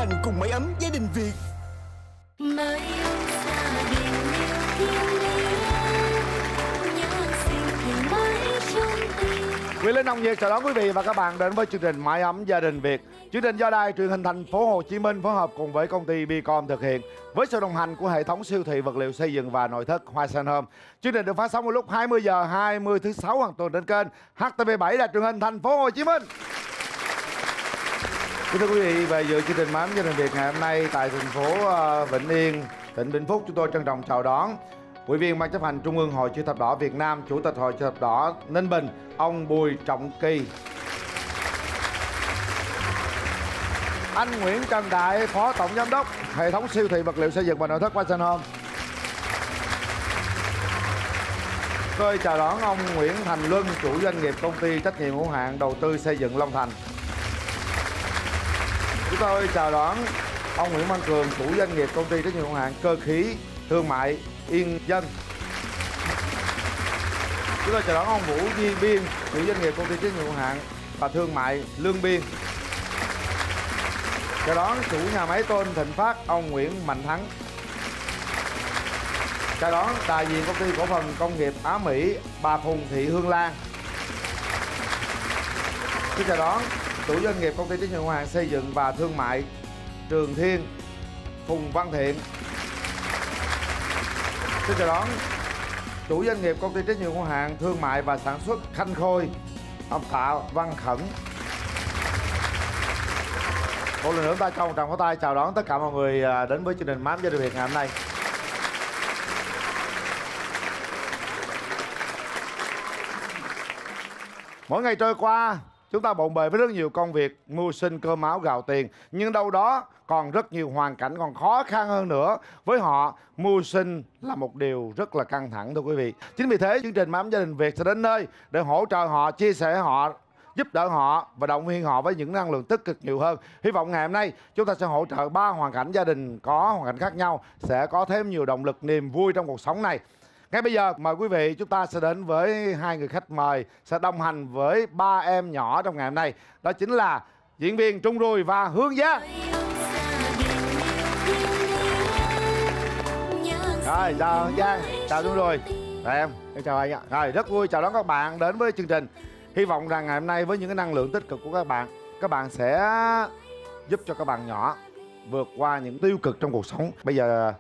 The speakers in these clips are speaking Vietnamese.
thành cùng mái ấm gia đình Việt. Mái ấm gia đình yêu thương nhớ sinh thì mãi trong tim. Quyền Linh Hồng Việt chào đón quý vị và các bạn đến với chương trình Mái ấm gia đình Việt. Chương trình do Đài Truyền hình Thành phố Hồ Chí Minh phối hợp cùng với công ty Bicom thực hiện với sự đồng hành của hệ thống siêu thị vật liệu xây dựng và nội thất Hoa Sen Home. Chương trình được phát sóng vào lúc 20 giờ 20 thứ sáu hàng tuần trên kênh HTV7 Đài Truyền hình Thành phố Hồ Chí Minh. Kính thưa quý vị, về dự chương trình Mái ấm gia đình Việt ngày hôm nay tại thành phố Vĩnh Yên, tỉnh Vĩnh Phúc, chúng tôi trân trọng chào đón Ủy viên Ban chấp hành Trung ương Hội Chữ thập đỏ Việt Nam, Chủ tịch Hội Chữ thập đỏ Ninh Bình, ông Bùi Trọng Kỳ. Anh Nguyễn Trần Đại, Phó Tổng Giám đốc hệ thống siêu thị vật liệu xây dựng và nội thất Hoa Sen Home. Tôi chào đón ông Nguyễn Thành Luân, chủ doanh nghiệp công ty trách nhiệm hữu hạn đầu tư xây dựng Long Thành. Chúng tôi chào đón ông Nguyễn Văn Cường, chủ doanh nghiệp công ty trách nhiệm hữu hạn cơ khí thương mại Yên Dân. Chúng tôi chào đón ông Vũ Duy Biên, chủ doanh nghiệp công ty trách nhiệm hữu hạn và thương mại Lương Biên. Chào đón chủ nhà máy tôn Thịnh Phát, ông Nguyễn Mạnh Thắng. Chào đón đại diện công ty cổ phần công nghiệp Á Mỹ, bà Phùng Thị Hương Lan. Xin chào đón chủ doanh nghiệp công ty trách nhiệm hữu hạn xây dựng và thương mại Trường Thiên, Phùng Văn Thiện. Xin chào đón chủ doanh nghiệp công ty trách nhiệm hữu hạn thương mại và sản xuất Khanh Khôi, ông Tạ Văn Khẩn. Một lần nữa ta cho một tràng pháo tay chào đón tất cả mọi người đến với chương trình Mái ấm gia đình Việt ngày hôm nay. Mỗi ngày trôi qua, chúng ta bộn bề với rất nhiều công việc mưu sinh cơm áo gạo tiền, nhưng đâu đó còn rất nhiều hoàn cảnh còn khó khăn hơn nữa. Với họ, mưu sinh là một điều rất là căng thẳng thưa quý vị. Chính vì thế, chương trình Mái ấm gia đình Việt sẽ đến nơi để hỗ trợ họ, chia sẻ họ, giúp đỡ họ và động viên họ với những năng lượng tích cực nhiều hơn. Hy vọng ngày hôm nay chúng ta sẽ hỗ trợ 3 hoàn cảnh gia đình có hoàn cảnh khác nhau, sẽ có thêm nhiều động lực, niềm vui trong cuộc sống này. Ngay bây giờ mời quý vị chúng ta sẽ đến với hai người khách mời sẽ đồng hành với 3 em nhỏ trong ngày hôm nay. Đó chính là diễn viên Trung Rùi và Hương Giang. Rồi, chào Hương Giang, chào Trung Rùi. Rồi em chào anh ạ. Rồi, rất vui chào đón các bạn đến với chương trình. Hy vọng rằng ngày hôm nay với những cái năng lượng tích cực của các bạn sẽ giúp cho các bạn nhỏ vượt qua những tiêu cực trong cuộc sống. Bây giờ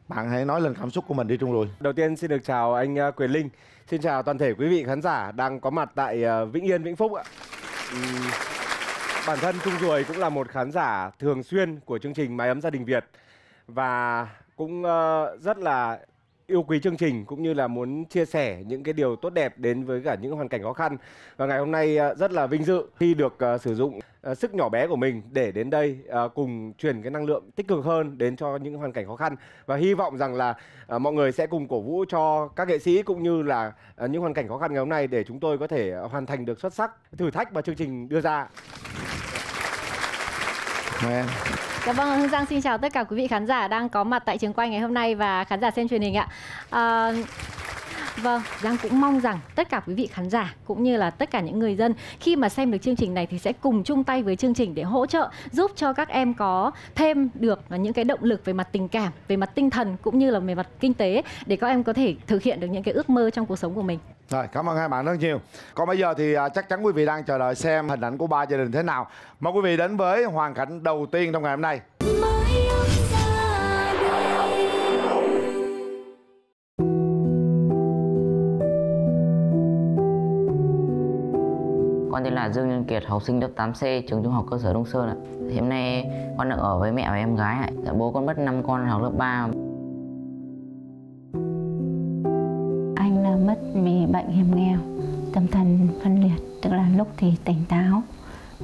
bạn hãy nói lên cảm xúc của mình đi Trung Rùi. Đầu tiên xin được chào anh Quyền Linh. Xin chào toàn thể quý vị khán giả đang có mặt tại Vĩnh Yên, Vĩnh Phúc ạ. Bản thân Trung Rùi cũng là một khán giả thường xuyên của chương trình Mái ấm gia đình Việt và cũng rất là yêu quý chương trình cũng như là muốn chia sẻ những cái điều tốt đẹp đến với cả những hoàn cảnh khó khăn. Và ngày hôm nay rất là vinh dự khi được sử dụng sức nhỏ bé của mình để đến đây cùng truyền cái năng lượng tích cực hơn đến cho những hoàn cảnh khó khăn. Và hy vọng rằng là mọi người sẽ cùng cổ vũ cho các nghệ sĩ cũng như là những hoàn cảnh khó khăn ngày hôm nay để chúng tôi có thể hoàn thành được xuất sắc thử thách mà chương trình đưa ra. Dạ vâng, Hương Giang xin chào tất cả quý vị khán giả đang có mặt tại trường quay ngày hôm nay và khán giả xem truyền hình ạ. Vâng, Giang cũng mong rằng tất cả quý vị khán giả cũng như là tất cả những người dân khi mà xem được chương trình này thì sẽ cùng chung tay với chương trình để hỗ trợ giúp cho các em có thêm được những cái động lực về mặt tình cảm, về mặt tinh thần cũng như là về mặt kinh tế để các em có thể thực hiện được những cái ước mơ trong cuộc sống của mình. Rồi, cảm ơn hai bạn rất nhiều. Còn bây giờ thì chắc chắn quý vị đang chờ đợi xem hình ảnh của 3 gia đình thế nào. Mời quý vị đến với hoàn cảnh đầu tiên trong ngày hôm nay. Con tên là Dương Nhân Kiệt, học sinh lớp 8C, trường trung học cơ sở Đông Sơn ạ. Hiện nay con đang ở với mẹ và em gái ạ. Bố con mất 5 con học lớp 3. Anh là mất vì bệnh hiểm nghèo, tâm thần phân liệt, tức là lúc thì tỉnh táo,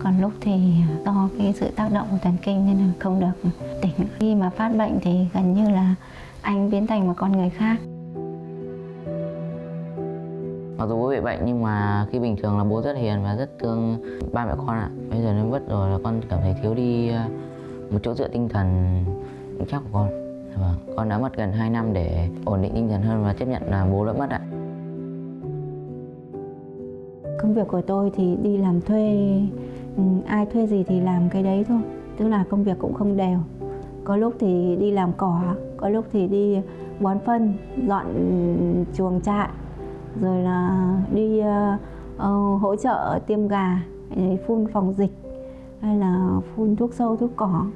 còn lúc thì do cái sự tác động của thần kinh nên là không được tỉnh. Khi mà phát bệnh thì gần như là anh biến thành một con người khác. Mặc dù bố bị bệnh nhưng mà khi bình thường là bố rất hiền và rất thương ba mẹ con ạ. Bây giờ nó mất rồi là con cảm thấy thiếu đi một chỗ dựa tinh thần vững chắc của con. Vâng, con đã mất gần 2 năm để ổn định tinh thần hơn và chấp nhận là bố đã mất ạ. Công việc của tôi thì đi làm thuê, ai thuê gì thì làm cái đấy thôi. tức là công việc cũng không đều. Có lúc thì đi làm cỏ, có lúc thì đi bón phân, dọn chuồng trại, rồi là đi hỗ trợ tiêm gà, phun phòng dịch hay là phun thuốc sâu, thuốc cỏ.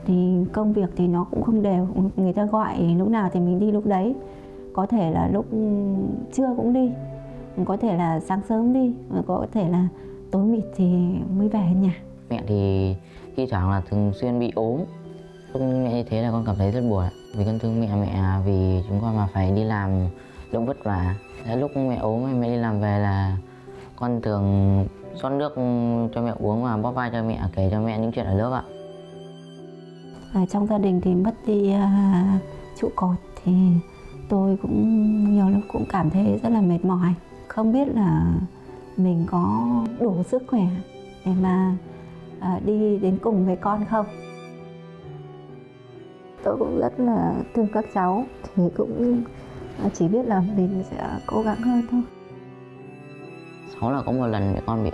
Thì công việc thì nó cũng không đều, người ta gọi lúc nào thì mình đi lúc đấy. Có thể là lúc trưa cũng đi, có thể là sáng sớm đi, có thể là tối mịt thì mới về nhà. Mẹ thì thi thoảng là thường xuyên bị ốm. Lúc mẹ như thế là con cảm thấy rất buồn, vì con thương mẹ vì chúng con mà phải đi làm cũng vất vả. Lúc mẹ ốm hay mẹ đi làm về là con thường rót nước cho mẹ uống và bóp vai cho mẹ, kể cho mẹ những chuyện ở lớp ạ. Ở trong gia đình thì mất đi trụ cột thì tôi cũng nhiều lúc cũng cảm thấy rất là mệt mỏi. Không biết là mình có đủ sức khỏe để mà đi đến cùng với con không. Tôi cũng rất là thương các cháu, thì cũng chỉ biết là mình sẽ cố gắng hơn thôi. Sáu là có một lần mẹ con bị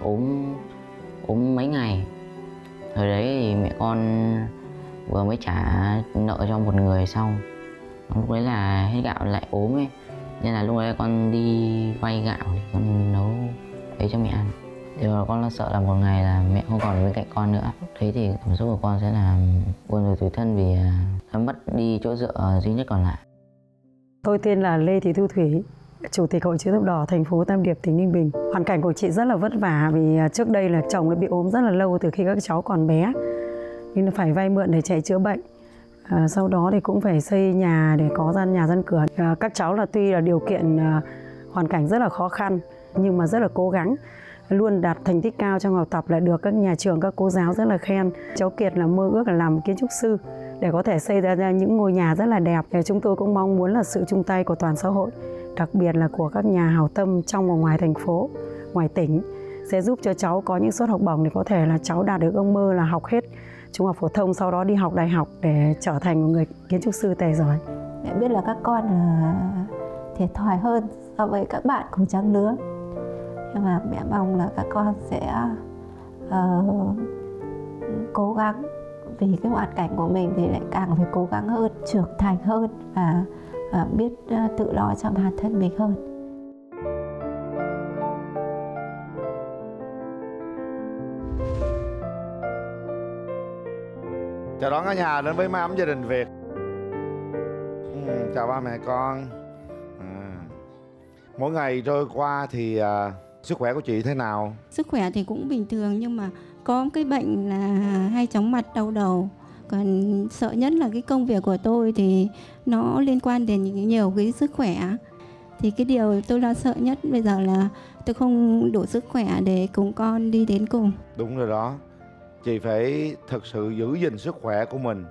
ốm mấy ngày. Thời đấy thì mẹ con vừa mới trả nợ cho một người xong. Lúc đấy là hết gạo lại ốm ấy, nên là lúc đấy con đi vay gạo để con nấu ấy cho mẹ ăn. Điều là con lo sợ là một ngày là mẹ không còn ở bên cạnh con nữa. Thế thì cảm xúc của con sẽ là buồn rồi tủi thân vì con mất đi chỗ dựa duy nhất còn lại. Tôi tên là Lê Thị Thu Thủy, Chủ tịch Hội Chữ Thập Đỏ thành phố Tam Điệp, tỉnh Ninh Bình. Hoàn cảnh của chị rất là vất vả vì trước đây là chồng đã bị ốm rất là lâu từ khi các cháu còn bé, nên phải vay mượn để chạy chữa bệnh. Sau đó thì cũng phải xây nhà để có nhà dân cửa. Các cháu là tuy là điều kiện hoàn cảnh rất là khó khăn nhưng mà rất là cố gắng, luôn đạt thành tích cao trong học tập, là được các nhà trường, các cô giáo rất là khen. Cháu Kiệt là mơ ước là làm kiến trúc sư để có thể xây ra những ngôi nhà rất là đẹp. Chúng tôi cũng mong muốn là sự chung tay của toàn xã hội, đặc biệt là của các nhà hảo tâm trong và ngoài thành phố, ngoài tỉnh, sẽ giúp cho cháu có những suất học bổng để có thể là cháu đạt được ước mơ là học hết trung học phổ thông, sau đó đi học đại học để trở thành một người kiến trúc sư tài giỏi. Mẹ biết là các con là thiệt thòi hơn so với các bạn cùng trang lứa, nhưng mà mẹ mong là các con sẽ cố gắng, vì cái hoàn cảnh của mình thì lại càng phải cố gắng hơn, trưởng thành hơn và biết tự lo cho bản thân mình hơn. Chào đón cả nhà đến với Mái Ấm Gia Đình Việt. Chào ba mẹ con. Mỗi ngày trôi qua thì sức khỏe của chị thế nào? Sức khỏe thì cũng bình thường, nhưng mà có cái bệnh là hay chóng mặt, đau đầu. Còn sợ nhất là cái công việc của tôi thì nó liên quan đến nhiều cái sức khỏe. Thì cái điều tôi lo sợ nhất bây giờ là tôi không đủ sức khỏe để cùng con đi đến cùng. Đúng rồi đó. Chị phải thực sự giữ gìn sức khỏe của mình.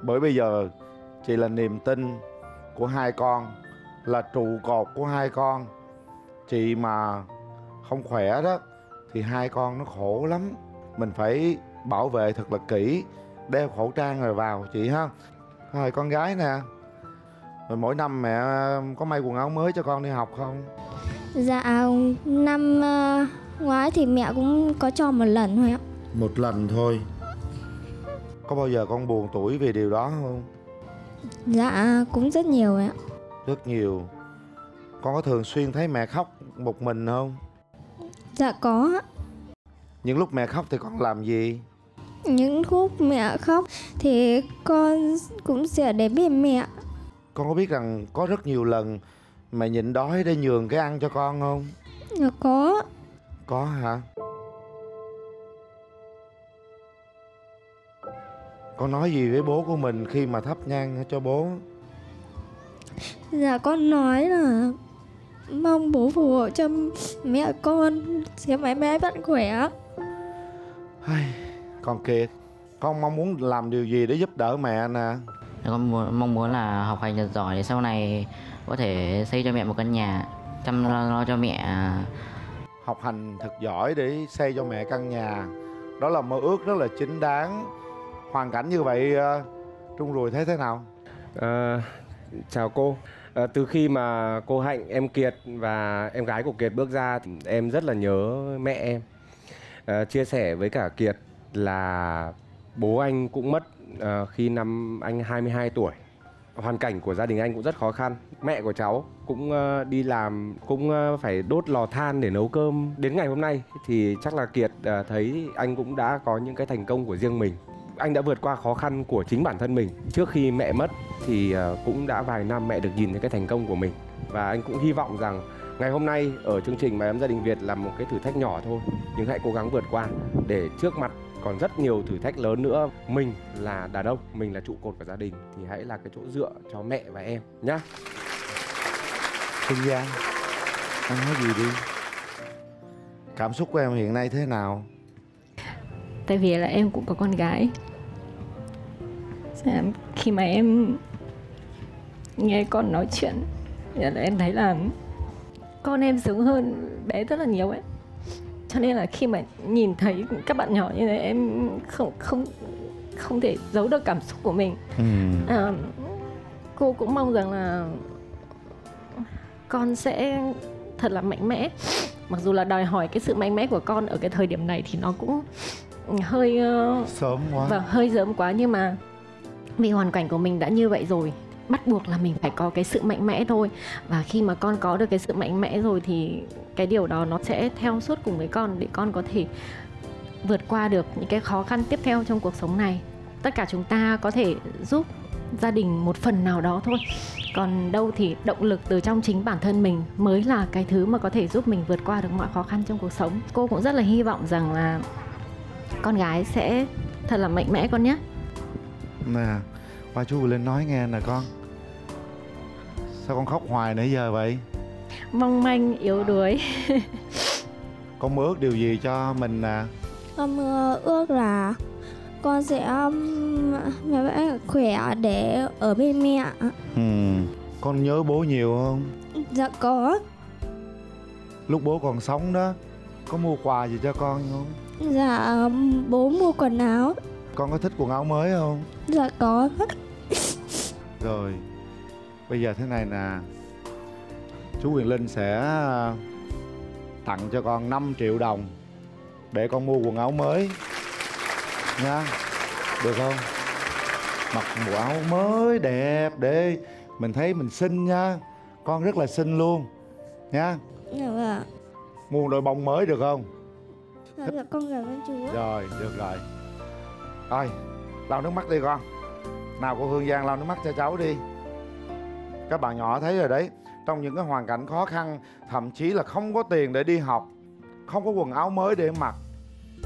Bởi bây giờ chị là niềm tin của hai con, là trụ cột của hai con. Chị mà không khỏe đó thì hai con nó khổ lắm. Mình phải bảo vệ thật là kỹ, đeo khẩu trang rồi vào chị ha. Rồi con gái nè, rồi mỗi năm mẹ có may quần áo mới cho con đi học không? Dạ, năm ngoái thì mẹ cũng có cho một lần thôi ạ. Một lần thôi. Có bao giờ con buồn tủi vì điều đó không? Dạ, cũng rất nhiều ạ. Rất nhiều. Con có thường xuyên thấy mẹ khóc một mình không? Dạ có. Những lúc mẹ khóc thì con làm gì? Những lúc mẹ khóc thì con cũng sẽ để bên mẹ. Con có biết rằng có rất nhiều lần mẹ nhịn đói để nhường cái ăn cho con không? Dạ có. Có hả? Con nói gì với bố của mình khi mà thắp nhang cho bố? Dạ con nói là mong bố phù hộ cho mẹ con sẽ mãi mãi vẫn khỏe. Con Kiệt, con mong muốn làm điều gì để giúp đỡ mẹ nè? Con mong muốn là học hành thật giỏi để sau này có thể xây cho mẹ một căn nhà, chăm lo cho mẹ. Học hành thật giỏi để xây cho mẹ căn nhà, đó là mơ ước rất là chính đáng. Hoàn cảnh như vậy Trung Rùi thấy thế nào? Chào cô. Từ khi mà cô Hạnh, em Kiệt và em gái của Kiệt bước ra thì em rất là nhớ mẹ em. Chia sẻ với cả Kiệt là Bố anh cũng mất khi năm anh 22 tuổi. Hoàn cảnh của gia đình anh cũng rất khó khăn. Mẹ của cháu cũng đi làm, cũng phải đốt lò than để nấu cơm. Đến ngày hôm nay thì chắc là Kiệt thấy anh cũng đã có những cái thành công của riêng mình. Anh đã vượt qua khó khăn của chính bản thân mình. Trước khi mẹ mất thì cũng đã vài năm mẹ được nhìn thấy cái thành công của mình. Và anh cũng hy vọng rằng ngày hôm nay ở chương trình Mái Ấm Gia Đình Việt là một cái thử thách nhỏ thôi, nhưng hãy cố gắng vượt qua, để trước mặt còn rất nhiều thử thách lớn nữa. Mình là đàn ông, mình là trụ cột của gia đình, thì hãy là cái chỗ dựa cho mẹ và em nhá. Phương Giang, anh nói gì đi? Cảm xúc của em hiện nay thế nào? Tại vì là em cũng có con gái. Khi mà em nghe con nói chuyện thì là em thấy là con em sướng hơn bé rất là nhiều ấy. Cho nên là khi mà nhìn thấy các bạn nhỏ như thế, em không thể giấu được cảm xúc của mình. Cô cũng mong rằng là con sẽ thật là mạnh mẽ. Mặc dù là đòi hỏi cái sự mạnh mẽ của con ở cái thời điểm này thì nó cũng hơi sớm quá. Vâng, hơi sớm quá, nhưng mà vì hoàn cảnh của mình đã như vậy rồi, bắt buộc là mình phải có cái sự mạnh mẽ thôi. Và khi mà con có được cái sự mạnh mẽ rồi thì cái điều đó nó sẽ theo suốt cùng với con, để con có thể vượt qua được những cái khó khăn tiếp theo trong cuộc sống này. Tất cả chúng ta có thể giúp gia đình một phần nào đó thôi, còn đâu thì động lực từ trong chính bản thân mình mới là cái thứ mà có thể giúp mình vượt qua được mọi khó khăn trong cuộc sống. Cô cũng rất là hy vọng rằng là con gái sẽ thật là mạnh mẽ con nhé. Nè, qua chú lên nói nghe nè con. Sao con khóc hoài nãy giờ vậy? Mong manh, yếu đuối. Con mơ ước điều gì cho mình nè? Con mơ ước là con sẽ mẹ khỏe để ở bên mẹ. Con nhớ bố nhiều không? Dạ có. Lúc bố còn sống đó, có mua quà gì cho con không? Dạ bố mua quần áo. Con có thích quần áo mới không? Dạ có. Rồi, bây giờ thế này nè, chú Quyền Linh sẽ tặng cho con 5 triệu đồng để con mua quần áo mới nha, được không? Mặc bộ áo mới đẹp để mình thấy mình xinh nha. Con rất là xinh luôn nha. Dạ vâng. Mua đôi bông mới được không? Dạ, dạ con cảm ơn chú. Rồi, được rồi. Rồi, lau nước mắt đi con. Nào cô Hương Giang lau nước mắt cho cháu đi. Các bạn nhỏ thấy rồi đấy, trong những cái hoàn cảnh khó khăn, thậm chí là không có tiền để đi học, không có quần áo mới để mặc,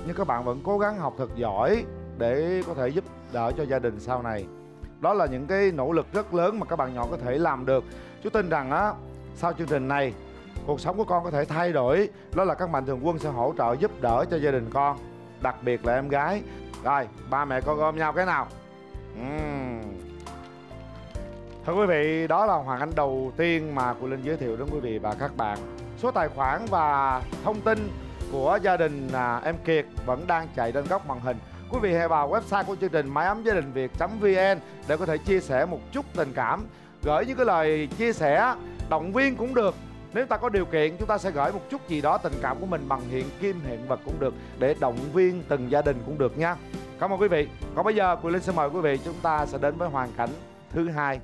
nhưng các bạn vẫn cố gắng học thật giỏi để có thể giúp đỡ cho gia đình sau này. Đó là những cái nỗ lực rất lớn mà các bạn nhỏ có thể làm được. Chú tin rằng á, sau chương trình này, cuộc sống của con có thể thay đổi. Đó là các mạnh thường quân sẽ hỗ trợ giúp đỡ cho gia đình con, đặc biệt là em gái. Rồi, ba mẹ con ôm nhau cái nào. Thưa quý vị, đó là Hoàng Anh đầu tiên mà cô Linh giới thiệu đến quý vị và các bạn. Số tài khoản và thông tin của gia đình em Kiệt vẫn đang chạy trên góc màn hình. Quý vị hãy vào website của chương trình Mái Ấm Gia Đình Việt.vn để có thể chia sẻ một chút tình cảm. Gửi những cái lời chia sẻ, động viên cũng được. Nếu ta có điều kiện, chúng ta sẽ gửi một chút gì đó tình cảm của mình bằng hiện kim, hiện vật cũng được, để động viên từng gia đình cũng được nha. Cảm ơn quý vị. Còn bây giờ, Quyền Linh sẽ mời quý vị, chúng ta sẽ đến với hoàn cảnh thứ hai.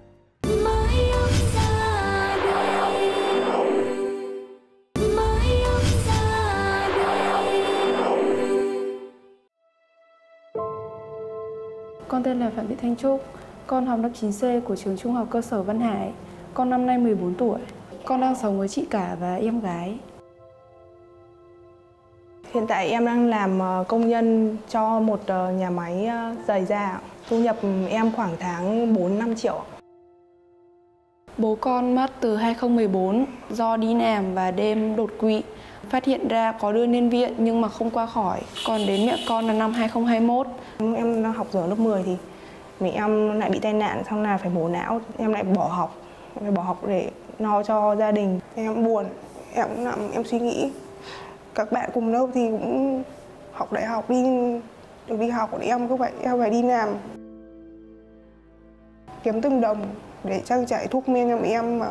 Con tên là Phạm Thị Thanh Trúc. Con học lớp 9C của trường Trung học cơ sở Văn Hải. Con năm nay 14 tuổi. Con đang sống với chị cả và em gái. Hiện tại em đang làm công nhân cho một nhà máy giày da. Thu nhập em khoảng tháng 4-5 triệu. Bố con mất từ 2014 do đi làm và đêm đột quỵ. Phát hiện ra có đưa lên viện nhưng mà không qua khỏi. Còn đến mẹ con là năm 2021. Em đang học ở lớp 10 thì mẹ em lại bị tai nạn, xong là phải mổ não. Em lại bỏ học. Em phải bỏ học để lo cho gia đình. Em buồn, em cũng nằm, em suy nghĩ. Các bạn cùng lớp thì cũng học đại học được đi học, thì em phải đi làm. Kiếm từng đồng để trang trải thuốc men cho mẹ em mà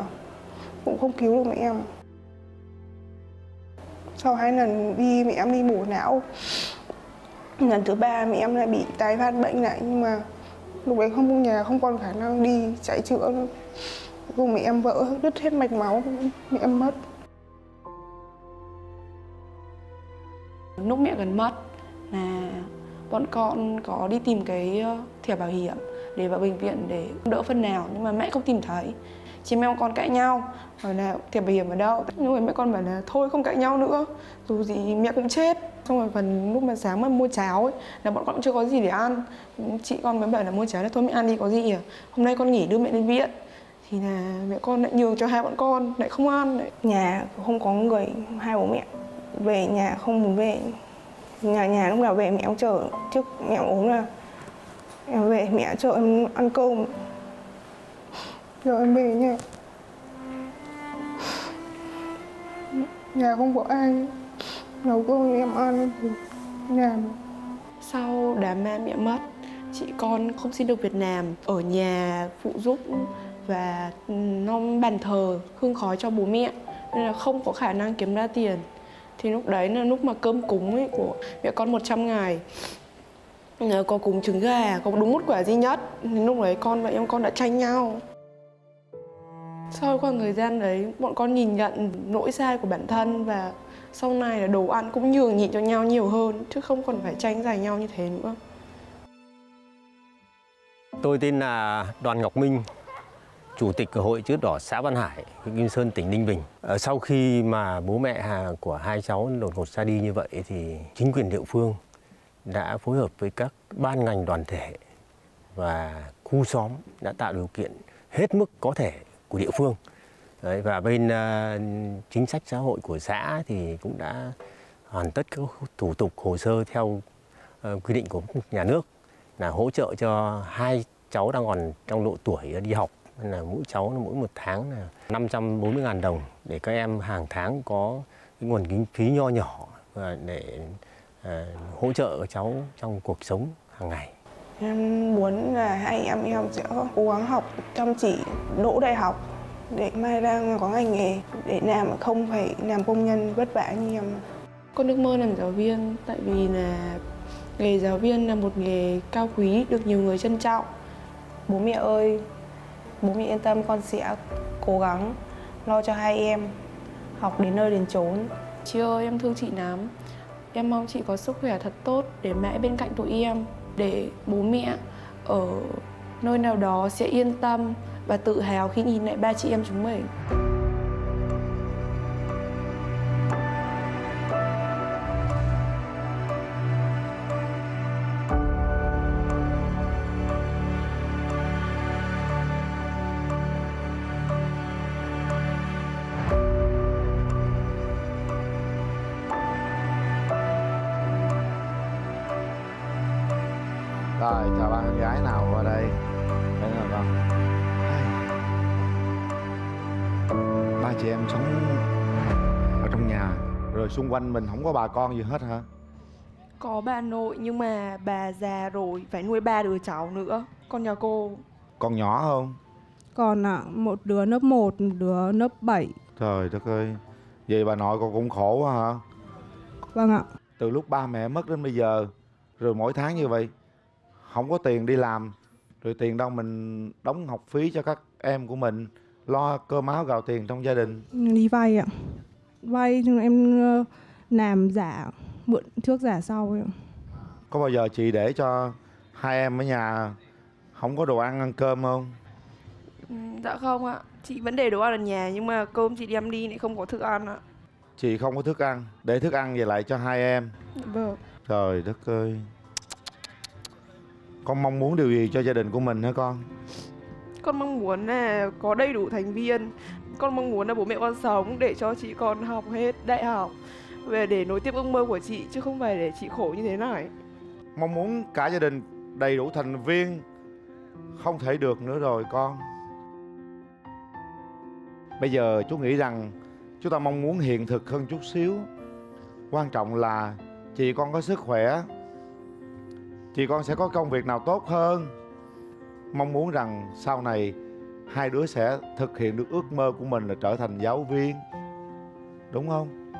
cũng không cứu được mẹ em. Sau 2 lần mẹ em đi mổ não Lần thứ 3 mẹ em lại bị tái phát bệnh lại, nhưng mà lúc đấy không có nhà, không còn khả năng đi chạy chữa nữa. Cùng mẹ em vỡ đứt hết mạch máu, mẹ em mất. Lúc mẹ gần mất là bọn con có đi tìm cái thẻ bảo hiểm để vào bệnh viện để đỡ phần nào, nhưng mà mẹ không tìm thấy. Chị em con cãi nhau, hỏi là thẻ bảo hiểm ở đâu. Nhưng rồi mẹ con bảo là thôi không cãi nhau nữa, dù gì mẹ cũng chết. Xong rồi phần lúc mà sáng mà mua cháo ấy, là bọn con cũng chưa có gì để ăn. Chị con mới bảo là mua cháo là thôi mẹ ăn đi có gì à. Hôm nay con nghỉ đưa mẹ lên viện. Thì là mẹ con lại nhường cho hai bọn con, lại không ăn. Nhà không có người, hai bố mẹ về nhà không muốn về. Nhà lúc nào về mẹ em chở, trước mẹ em ốm là em về mẹ chở em ăn cơm. Rồi em về nhà. Nhà không có ai nấu cơm cho em ăn thì làm. Sau đám ma mẹ mất, chị con không xin được Việt Nam, ở nhà phụ giúp và nom bàn thờ hương khói cho bố mẹ, nên là không có khả năng kiếm ra tiền. Thì lúc đấy là lúc mà cơm cúng ấy của mẹ con 100 ngày, có cúng trứng gà, có đúng một quả duy nhất. Nên lúc đấy con và em con đã tranh nhau. Sau khoảng thời gian đấy, bọn con nhìn nhận lỗi sai của bản thân và sau này là đồ ăn cũng nhường nhịn cho nhau nhiều hơn, chứ không còn phải tranh giành nhau như thế nữa. Tôi tên là Đoàn Ngọc Minh, Chủ tịch Hội Chữ Thập Đỏ xã Văn Hải, huyện Kim Sơn, tỉnh Ninh Bình. Sau khi mà bố mẹ của hai cháu đột ngột ra đi như vậy thì chính quyền địa phương đã phối hợp với các ban ngành đoàn thể và khu xóm đã tạo điều kiện hết mức có thể của địa phương. Đấy, và bên chính sách xã hội của xã thì cũng đã hoàn tất các thủ tục hồ sơ theo quy định của nhà nước là hỗ trợ cho hai cháu đang còn trong độ tuổi đi học. Nên là mỗi cháu mỗi một tháng là 540.000 đồng để các em hàng tháng có cái nguồn kinh phí nho nhỏ và để hỗ trợ các cháu trong cuộc sống hàng ngày. Em muốn là hai em sẽ cố gắng học chăm chỉ, đỗ đại học để mai ra có ngành nghề để làm, không phải làm công nhân vất vả như em. Con ước mơ làm giáo viên tại vì là nghề giáo viên là một nghề cao quý, được nhiều người trân trọng. Bố mẹ ơi, bố mẹ yên tâm, con sẽ cố gắng lo cho hai em học đến nơi đến chốn. Chị ơi, em thương chị lắm. Em mong chị có sức khỏe thật tốt để mãi bên cạnh tụi em, để bố mẹ ở nơi nào đó sẽ yên tâm và tự hào khi nhìn lại ba chị em chúng mình. Rồi, chào ba con gái nào qua đây. Đây là con. Ba chị em sống ở trong nhà, rồi xung quanh mình không có bà con gì hết hả? Có bà nội nhưng mà bà già rồi, phải nuôi 3 đứa cháu nữa. Con nhà cô. Con nhỏ không? Còn một đứa lớp 1, một đứa lớp 7. Trời đất ơi. Vậy bà nội con cũng khổ quá hả? Vâng ạ. Từ lúc ba mẹ mất đến bây giờ, rồi mỗi tháng như vậy, không có tiền đi làm, rồi tiền đâu mình đóng học phí cho các em của mình, lo cơm áo gạo tiền trong gia đình. Đi vay ạ. Vay nhưng em làm giả, mượn trước giả sau ạ. Có bao giờ chị để cho hai em ở nhà không có đồ ăn cơm không? Dạ không ạ. Chị vẫn để đồ ăn ở nhà nhưng mà cơm chị đem đi lại không có thức ăn ạ. Chị không có thức ăn, để thức ăn về lại cho hai em. Vâng. Trời đất ơi. Con mong muốn điều gì cho gia đình của mình hả con? Con mong muốn là có đầy đủ thành viên. Con mong muốn là bố mẹ con sống để cho chị con học hết đại học, về để nối tiếp ước mơ của chị, chứ không phải để chị khổ như thế này. Mong muốn cả gia đình đầy đủ thành viên không thể được nữa rồi con. Bây giờ chú nghĩ rằng chúng ta mong muốn hiện thực hơn chút xíu. Quan trọng là chị con có sức khỏe, chị con sẽ có công việc nào tốt hơn. Mong muốn rằng sau này hai đứa sẽ thực hiện được ước mơ của mình là trở thành giáo viên. Đúng không?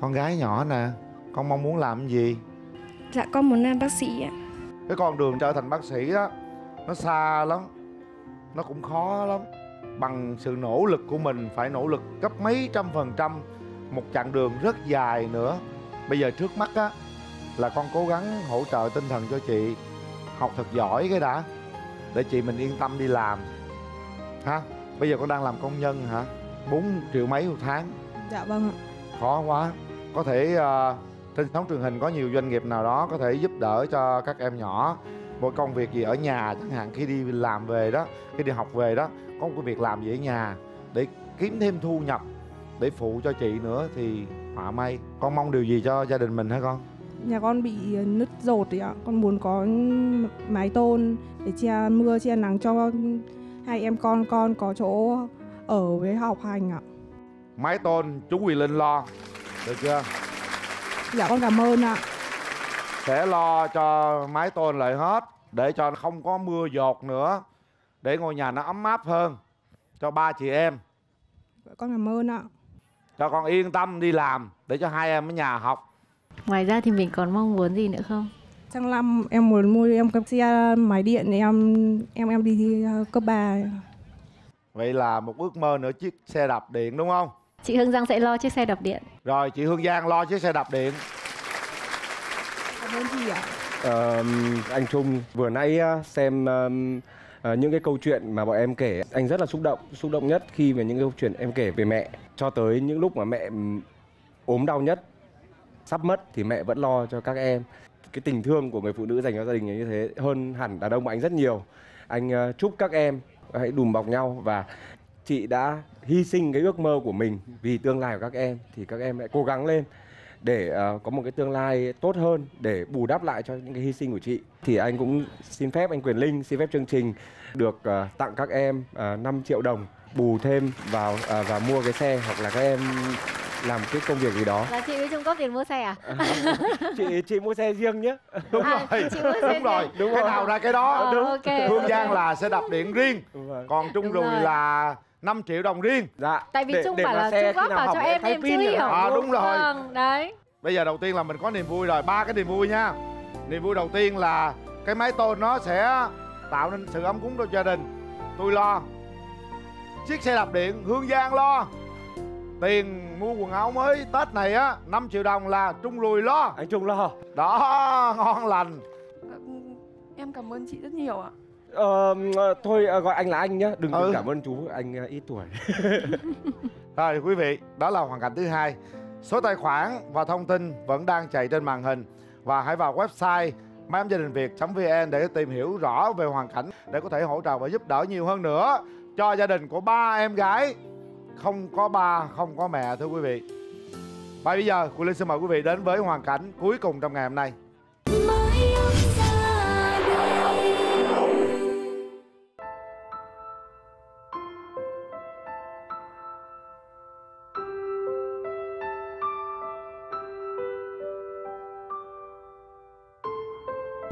Con gái nhỏ nè, con mong muốn làm cái gì? Dạ con muốn làm bác sĩ ạ. Cái con đường trở thành bác sĩ đó nó xa lắm, nó cũng khó lắm. Bằng sự nỗ lực của mình, phải nỗ lực gấp mấy trăm%, một chặng đường rất dài nữa. Bây giờ trước mắt á là con cố gắng hỗ trợ tinh thần cho chị, học thật giỏi cái đã, để chị mình yên tâm đi làm ha. Bây giờ con đang làm công nhân hả? 4 triệu mấy một tháng. Dạ vâng ạ. Khó quá. Có thể trên sóng truyền hình có nhiều doanh nghiệp nào đó có thể giúp đỡ cho các em nhỏ một công việc gì ở nhà, chẳng hạn khi đi làm về đó, khi đi học về đó, có một cái việc làm gì ở nhà để kiếm thêm thu nhập để phụ cho chị nữa thì họa may. Con mong điều gì cho gia đình mình hả con? Nhà con bị nứt dột thì ạ. Con muốn có mái tôn để che mưa che nắng cho hai em con có chỗ ở với học hành ạ. Mái tôn chú Quyền Linh lo, được chưa? Dạ con cảm ơn ạ. Sẽ lo cho mái tôn lại hết, để cho không có mưa dột nữa, để ngôi nhà nó ấm áp hơn cho 3 chị em. Con cảm ơn ạ. Cho con yên tâm đi làm để cho hai em ở nhà học. Ngoài ra thì mình còn mong muốn gì nữa không? Sang năm em muốn mua em cái xe máy điện để em đi cấp 3. Vậy là một ước mơ nữa, chiếc xe đạp điện đúng không? Chị Hương Giang sẽ lo chiếc xe đạp điện. Rồi chị Hương Giang lo chiếc xe đạp điện. Cảm ơn chị ạ. Anh Trung vừa nãy xem những cái câu chuyện mà bọn em kể, anh rất là xúc động nhất khi về những câu chuyện em kể về mẹ, cho tới những lúc mà mẹ ốm đau nhất, sắp mất thì mẹ vẫn lo cho các em. Cái tình thương của người phụ nữ dành cho gia đình như thế hơn hẳn đàn ông của anh rất nhiều. Anh chúc các em hãy đùm bọc nhau, và chị đã hy sinh cái ước mơ của mình vì tương lai của các em, thì các em hãy cố gắng lên để có một cái tương lai tốt hơn, để bù đắp lại cho những cái hy sinh của chị. Thì anh cũng xin phép, anh Quyền Linh xin phép chương trình được tặng các em 5 triệu đồng bù thêm vào và mua cái xe, hoặc là các em làm cái công việc gì đó. Là chị với Trung góp tiền mua xe à? Chị mua xe riêng nhé. Đúng rồi, đúng cái nào ra cái đó. Đúng. Okay. Hương Giang là xe đạp điện riêng, còn Trung Rùi là 5 triệu đồng riêng. Dạ. Tại vì Trung bảo là Trung góp vào cho em chưa hiểu. Đúng rồi. Đấy. Bây giờ đầu tiên là mình có niềm vui rồi, 3 cái niềm vui nha. Niềm vui đầu tiên là cái mái tôn nó sẽ tạo nên sự ấm cúng cho gia đình, tôi lo. Chiếc xe đạp điện Hương Giang lo. Tiền mua quần áo mới Tết này á 5 triệu đồng là Trung Rùi lo. Anh Trung lo. Đó, ngon lành. Em cảm ơn chị rất nhiều ạ. Thôi gọi anh là anh nhé, đừng cảm ơn chú, anh ít tuổi. Rồi quý vị, đó là hoàn cảnh thứ hai. Số tài khoản và thông tin vẫn đang chạy trên màn hình. Và hãy vào website maiomgiadinhviet.vn để tìm hiểu rõ về hoàn cảnh, để có thể hỗ trợ và giúp đỡ nhiều hơn nữa cho gia đình của 3 em gái không có ba, không có mẹ, thưa quý vị. Và bây giờ Quyền Linh xin mời quý vị đến với hoàn cảnh cuối cùng trong ngày hôm nay.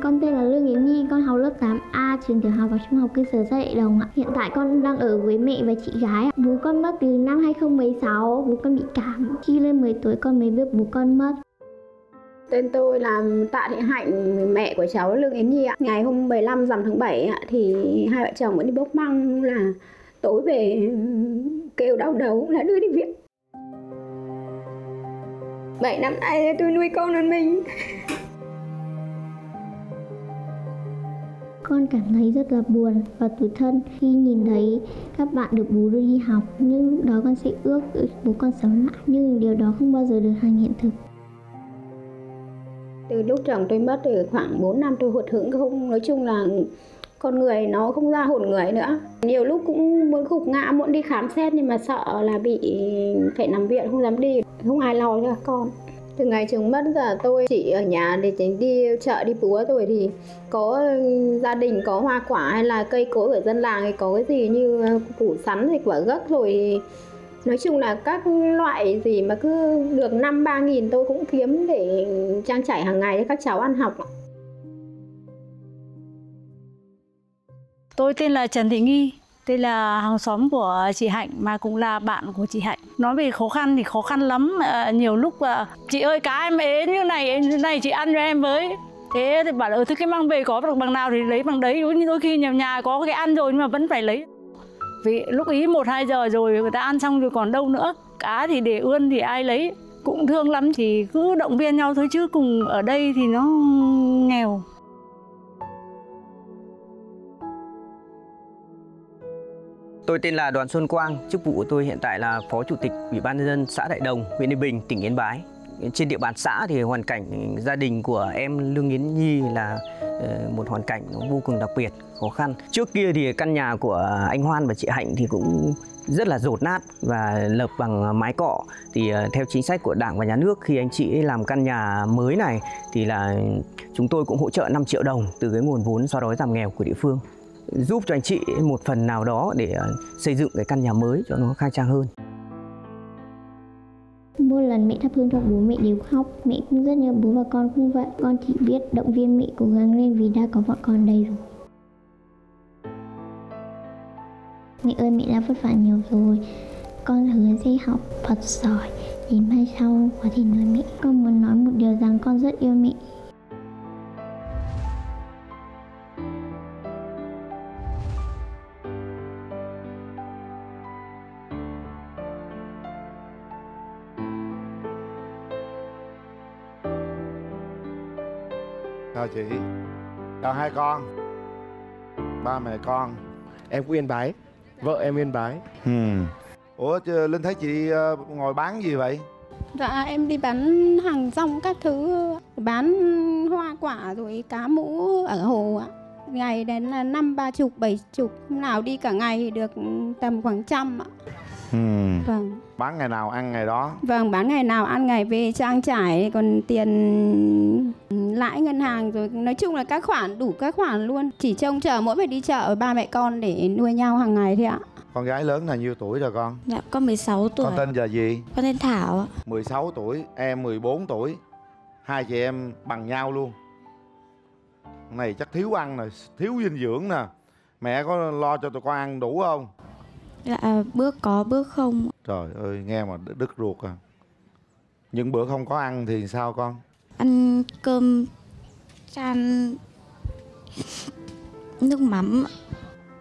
Con tên là Lương Yến Nhi, con học lớp 8A, trường tiểu học và trung học cơ sở Gia Đệ Đồng ạ. Hiện tại con đang ở với mẹ và chị gái. Bố con mất từ năm 2016, bố con bị cảm. Khi lên 10 tuổi con mới biết bố con mất. Tên tôi là Tạ Thị Hạnh, mẹ của cháu Lương Yến Nhi ạ. Ngày hôm 15 rằm tháng 7 ạ, thì hai vợ chồng vẫn đi bốc măng, là tối về kêu đau đầu là đưa đi viện. 7 năm nay tôi nuôi con hơn mình. Con cảm thấy rất là buồn và tủi thân khi nhìn thấy các bạn được bố đưa đi học. Nhưng lúc đó con sẽ ước bố con sống lại, nhưng điều đó không bao giờ được thành hiện thực. Từ lúc chồng tôi mất thì khoảng 4 năm tôi hụt hẫng, không, nói chung là con người nó không ra hồn người nữa. Nhiều lúc cũng muốn gục ngã, muốn đi khám xét nhưng mà sợ là bị phải nằm viện, không dám đi, không ai lo cho con. Từ ngày chồng mất giờ tôi chỉ ở nhà để đi chợ đi búa rồi, thì có gia đình có hoa quả hay là cây cối ở dân làng thì có cái gì như củ sắn thì quả gấc rồi, nói chung là các loại gì mà cứ được 5-3 nghìn tôi cũng kiếm để trang trải hàng ngày cho các cháu ăn học. Tôi tên là Trần Thị Nghi, Đây là hàng xóm của chị Hạnh mà cũng là bạn của chị Hạnh. Nói về khó khăn thì khó khăn lắm. Nhiều lúc chị ơi cá em ế như này chị ăn cho em với. Thế thì bảo là thế cái mang về có được bằng nào thì lấy bằng đấy. Đôi khi nhà có cái ăn rồi nhưng mà vẫn phải lấy. Vì lúc ý 1-2 giờ rồi người ta ăn xong rồi còn đâu nữa. Cá thì để ươn thì ai lấy. Cũng thương lắm thì cứ động viên nhau thôi chứ cùng ở đây thì nó nghèo. Tôi tên là Đoàn Xuân Quang, chức vụ của tôi hiện tại là Phó Chủ tịch Ủy ban nhân dân xã Đại Đồng, huyện Yên Bình, tỉnh Yên Bái. Trên địa bàn xã thì hoàn cảnh gia đình của em Lương Yến Nhi là một hoàn cảnh vô cùng đặc biệt, khó khăn. Trước kia thì căn nhà của anh Hoan và chị Hạnh thì cũng rất là dột nát và lợp bằng mái cọ. Thì theo chính sách của Đảng và Nhà nước, khi anh chị làm căn nhà mới này thì là chúng tôi cũng hỗ trợ 5 triệu đồng từ cái nguồn vốn xóa đói giảm nghèo của địa phương, giúp cho anh chị một phần nào đó để xây dựng cái căn nhà mới cho nó khang trang hơn. Mỗi lần mẹ thắp hương cho bố mẹ đều khóc, mẹ cũng rất nhớ bố và con cũng vậy. Con chỉ biết động viên mẹ cố gắng lên vì đã có bọn con đây rồi. Mẹ ơi, mẹ đã vất vả nhiều rồi. Con hứa sẽ học thật giỏi để mai sau có thể nói mẹ. Con muốn nói một điều rằng con rất yêu mẹ. Chào chị. Chào hai con. Ba mẹ con. Em cũng Yên Bái. Vợ em Yên Bái. Ủa Linh thấy chị ngồi bán gì vậy? Dạ em đi bán hàng rong các thứ, bán hoa quả rồi cá mũ ở hồ ạ. Ngày đến là 50-30, 70, hôm nào đi cả ngày thì được tầm khoảng 100 ạ. Vâng. Bán ngày nào ăn ngày đó. Vâng, bán ngày nào ăn ngày về trang trải, còn tiền lãi ngân hàng rồi nói chung là các khoản, đủ các khoản luôn. Chỉ trông chờ mỗi phải đi chợ ba mẹ con để nuôi nhau hàng ngày thôi ạ. Con gái lớn là nhiêu tuổi rồi con? Dạ con 16 tuổi. Con tên giờ gì? Con tên Thảo ạ. 16 tuổi, em 14 tuổi. Hai chị em bằng nhau luôn. Này chắc thiếu ăn nè, thiếu dinh dưỡng nè. Mẹ có lo cho tụi con ăn đủ không? Dạ bước có bước không. Trời ơi nghe mà đứt ruột à. Những bữa không có ăn thì sao con? Ăn cơm chan nước mắm.